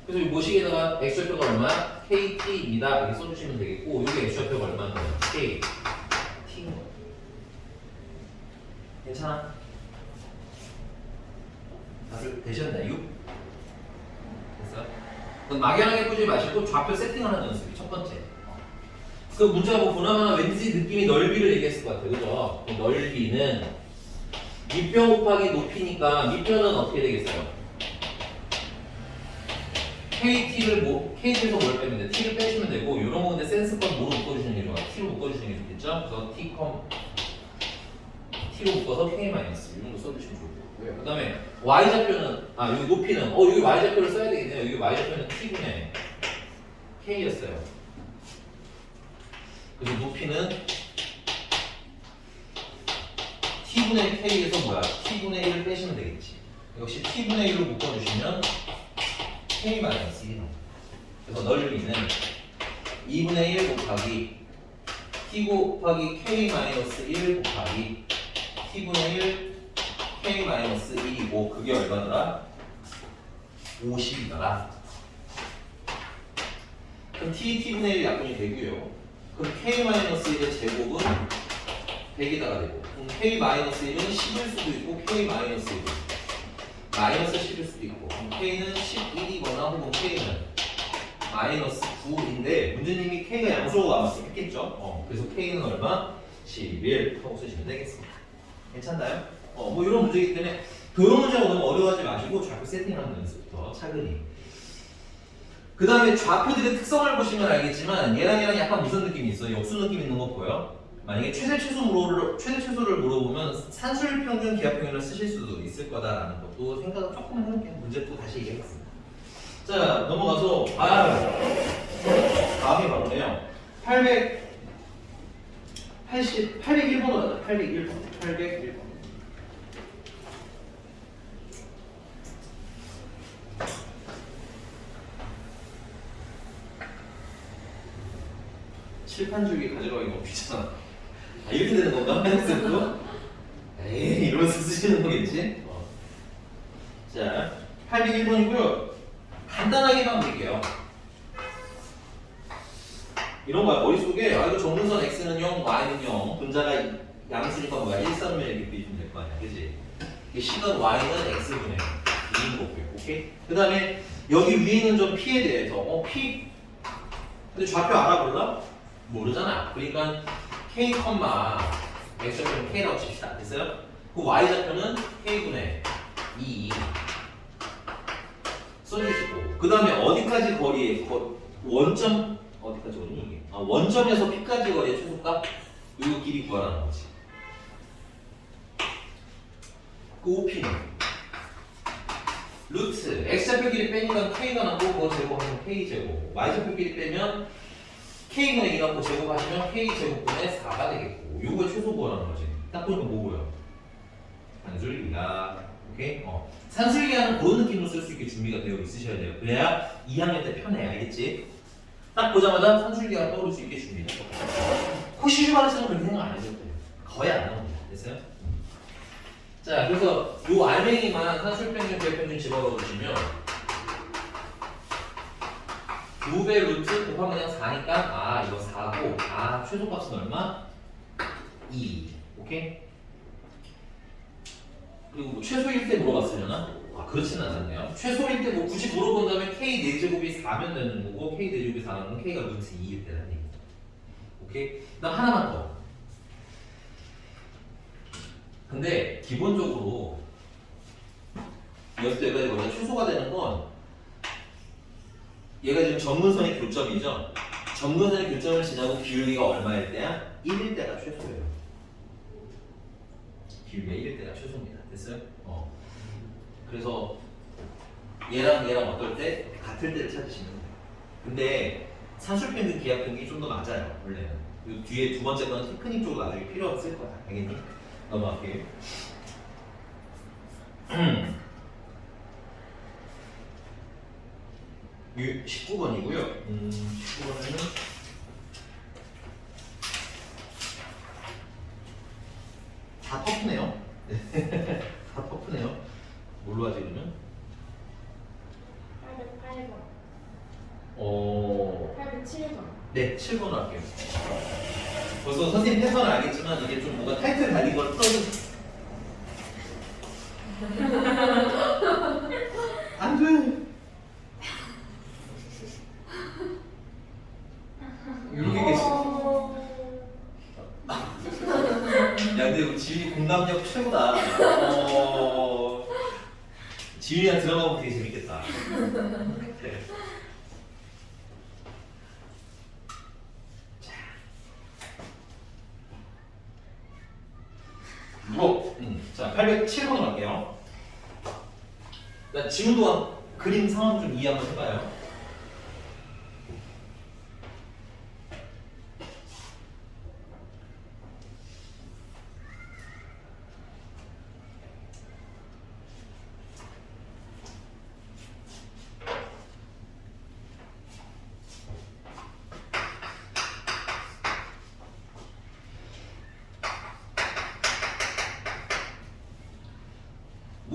그래서 이 모식에다가 X좌표가 얼마야? KT입니다. 이렇게 써주시면 되겠고 여기 X좌표가 얼마인 거야? K. T인 거야. 괜찮아? 다들 되셨나요? 됐어? 그럼 막연하게 꾸지 마시고 좌표 세팅하는 연습이 첫 번째. 그 문제가 뭐 보나마나 왠지 느낌이 넓이를 얘기했을 것 같아요. 그죠? 그 넓이는 밑변 곱하기 높이니까 밑변은 어떻게 되겠어요? KT에서 뭘 빼면 돼? T를 빼시면 되고 이런 거 근데 센스건 뭐로 묶어주시는 게 좋아? T로 묶어주시는 게 좋겠죠? 그래서 T로 묶어서 K- 이런 거 써주시면 좋을 거고요. 그 다음에 Y좌표는 여기 높이는 여기 Y좌표를 써야 되겠네요. 여기 Y좌표는 T분의 K였어요. 그래서 높이는 T분의 K에서 뭐야? T분의 1을 빼시면 되겠지. 역시 T분의 1로 묶어주시면 K-1. 그래서 넓이는 2분의 1 곱하기 T 곱하기 K-1 곱하기 T분의 1 K-1이고 그게 얼마더라? 50이더라. 그럼 T분의 1 약분이 되고요. 그럼 K-1의 제곱은 100에다가 되고 K-1은 10일 수도 있고 K-1도 마이너스 10일 수도 있고 K는 11이거나 혹은 K는 마이너스 9인데 문제님이 K가 양수로 남았으면 했겠죠. 그래서 K는 얼마? 11 하고 쓰시면 되겠습니다. 괜찮나요? 뭐 이런 문제이기 때문에 도형 문제가 너무 어려워하지 마시고 좌표 세팅하는 연습부터 차근히. 그 다음에 좌표들의 특성을 보시면 알겠지만 얘랑 약간 무슨 느낌이 있어요? 역수 느낌 있는 거 보여? 만약에 최대최소를 물어보면 산술 평균, 기하 평균을 쓰실 수도 있을 거다라는 것도 생각을 조금 해볼게요. 문제 또 다시 얘기하겠습니다. 자, 넘어가서 다음이 바로네요. 801번으로 가자. 801번. 칠판 줄기 가져가기 너무 귀찮아. 이렇게 되는 건가? 학생도? 에이, 이러면서 쓰시는 거겠지? 자, 801번이고요. 간단하게만 볼게요. 이런 거야. 머릿속에 이거 정분선 x는 0, y는 0. 분자가 양수니까 뭐야? 1, 3면 이렇게 비주면 될 거 아니야. 그지? 식은 y는 x분의 2인 거고요. 오케이? 그 다음에 여기 위에 있는 점 p에 대해서 p 근데 좌표 알아볼라? 모르잖아. 그러니까 k, x좌표는 k라고 칩시다. 됐어요? 그 y좌표는 k분의 2 써주시고 그 다음에 어디까지 거리에 원점 어디까지 거리니 이게? 원점에서 p까지 거리의 최소값 요 길이 구하라는 거지. 그 OP는 루트 x좌표 길이 빼니까 k가 남고 그거 제곱하면 k제곱 y좌표 길이 빼면 k분의 2 남고 제곱하시면 k제곱분의 4가 되겠고 요거 최소 구하라는 거지. 딱 보니까 뭐고요? 산술기하. 오케이? 산술기하는 그런 느낌으로 쓸 수 있게 준비가 되어 있으셔야 돼요. 그래야 2학년 때 편해. 알겠지? 딱 보자마자 산술기하 떠오를 수 있게 준비해. 코시주바르스는 그렇게 생각 안 해줘도 돼요. 거의 안 나옵니다. 됐어요? 자, 그래서 요 알맹이만 산술평균, 기하평균 집어넣어 주시면 2배 루트 곱하면 그냥 4니까 이거 4고 최소값은 얼마? 2. 오케이? 그리고 뭐 최소일 때 물어봤으려나? 그렇지는 않았네요. 최소일 때 뭐 굳이 물어본다면 k 4제곱이 4면 되는 거고 k 4제곱이 4면 k가 루트 2일 때라는 얘기. 오케이? 그다음 하나만 더. 근데 기본적으로 여기서 여기까지 보면 최소가 되는 건 얘가 지금 점근선의 교점이죠. 점근선의 교점을 지나고 기울기가 얼마일 때야? 1일 때가 최소예요. 기울기가 1일 때가 최소입니다. 됐어요? 그래서 얘랑 어떨 때 같을 때를 찾으시면 돼요. 근데 산술평균, 기하평균이 좀 더 맞아요. 원래는. 요 뒤에 두 번째 거는 테크닉 쪽으로 나중에 필요 없을 거야. 알겠니? 넘어갈게요. 19번이고요. 19번에는 다 터프네요. 다 터프네요. 뭘로 하지 그러면? 808번. 807번. 네, 7번으로 할게요. 벌써 선생님 패턴은 알겠지만 이게 좀 뭔가 타이틀 달린 걸 풀어준. 안 돼. 이렇게 계시. 야, 근데 이거 지윤이 공감력 최고다. 지윤이랑 드라마 보면 되게 재밌겠다. 네. 자, 807번으로 갈게요. 나 지금 동안 그림 상황 좀 이해 한번 해봐요.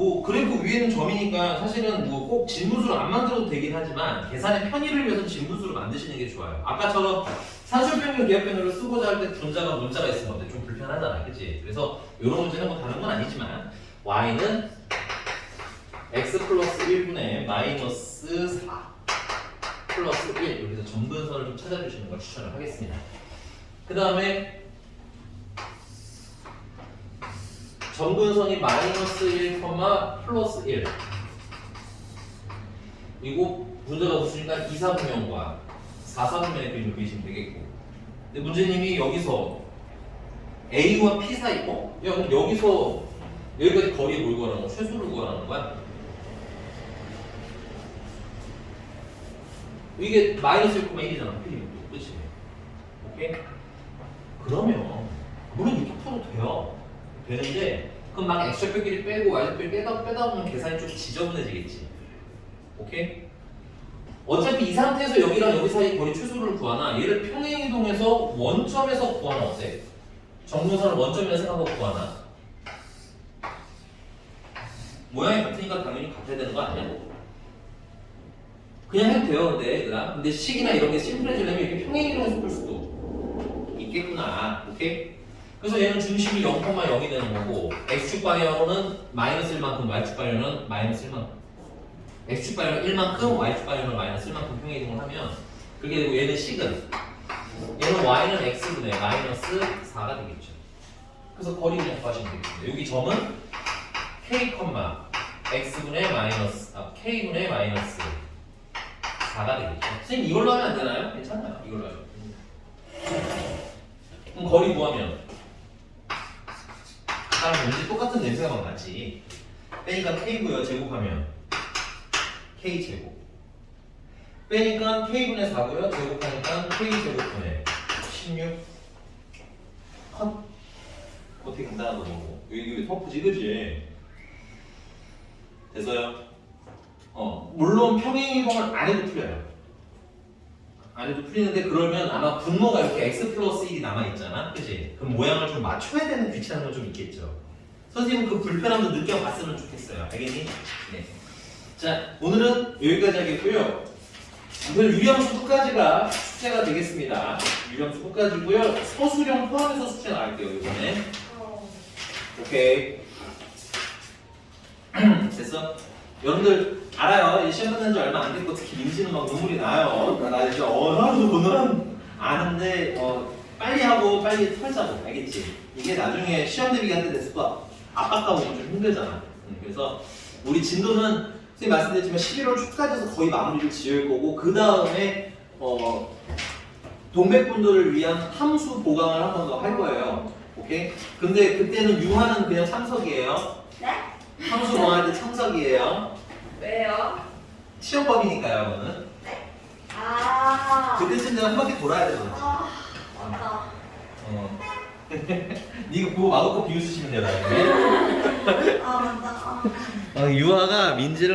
뭐 그래프 위에는 점이니까 사실은 뭐 꼭 진분수를 안 만들어도 되긴 하지만 계산의 편의를 위해서 진분수를 만드시는 게 좋아요. 아까처럼 산술평균 기하평균을 쓰고자 할 때 분자가 문자가 있으면 어때? 좀 불편하잖아, 그치? 그래서 이런 문제는 뭐 다른 건 아니지만 y는 x 플러스 1분의 마이너스 4 플러스 1 여기서 점근선을 좀 찾아주시는 걸 추천을 하겠습니다. 그 다음에 점근선이 마이너스 1, 플러스 1 그리고 문제가 없으니까 2, 4분면과 4, 4분면의 그림을 그리시면 되겠고 근데 문제님이 여기서 A와 P 사이 야, 그럼 여기서 여기까지 거리에 뭘 구하라는 거야? 최소를 구하라는 거야? 이게 마이너스 1,1이잖아 P는 그치? 오케이? 그러면 물론 이렇게 풀어도 돼요 되는데 그럼 막 x좌표끼리 빼고 y좌표끼리 빼다 보면 계산이 좀 지저분해지겠지 오케이? 어차피 이 상태에서 여기랑 여기 사이 거리 최소를 구하나 얘를 평행이동해서 원점에서 구하나 어때? 정근선을 원점이라 생각하고 구하나? 모양이 같으니까 당연히 같아야 되는 거 아니야? 그냥 해도 돼요 근데 얘들아 근데 식이나 이런 게 심플해지려면 이렇게 평행이동해서 풀 수도 있겠구나 오케이? 그래서 얘는 중심이 0,0이 되는 거고 x축 방향으로는 마이너스 1만큼 y축 방향으로는 마이너스 1만큼 x축 방향은 1만큼 y축 방향으로는 마이너스 1만큼 평행이동을 하면 그렇게 되고 얘는 식은 얘는 y는 x분의 마이너스 4가 되겠죠 그래서 거리 그냥 구하시면 되겠습니다 여기 점은 k, x분의 마이너스 k분의 마이너스 4가 되겠죠 선생님 이걸로 하면 안 되나요? 괜찮아요 이걸로 하면 그럼 거리 구하면 왠지 똑같은 냄새가 막 나지 빼니까 k고요 제곱하면 k제곱 빼니까 k분의 4고요 제곱하니까 k제곱분의 16 컷 어떻게 간단한 거 보고 여기 터프지 그지? 됐어요? 물론 평행이동을 안 해도 풀려요 안 해도 풀리는데 그러면 아마 분모가 이렇게 x 플러스 1이 남아있잖아 그치? 그럼 모양을 좀 맞춰야 되는 귀찮은 건 좀 있겠죠 선생님은 그 불편함도 느껴봤으면 좋겠어요 알겠니? 네. 자 오늘은 여기까지 하겠고요 오늘 유형수 끝까지가 숙제가 되겠습니다 유형수 끝까지고요 서술형 포함해서 숙제 나갈게요 이번에 오케이 됐어? 여러분들 알아요. 시험 끝난 지 얼마 안 됐고 특히 민지는 막 눈물이 나요. 나 이제 언어도 오늘은 아는데 빨리 하고 빨리 털자고 알겠지? 이게 나중에 시험 대비가 때 됐을 거 압박하고 좀 힘들잖아. 그래서 우리 진도는 선생님 말씀드렸지만 11월 초까지 해서 거의 마무리를 지을 거고 그 다음에 동백분들을 위한 함수 보강을 한 번 더 할 거예요. 오케이? 근데 그때는 유화는 그냥 참석이에요. 네? 함수 보강할 때 참석이에요. 왜요? 시험법이니까요, 그거는. 아. 그때쯤 되면 한 바퀴 돌아야 되잖아. 아, 맞다. 니가 그거 마음껏 비웃으시면 돼요, 나중에. 아, 맞다. 아. 유아가 민지를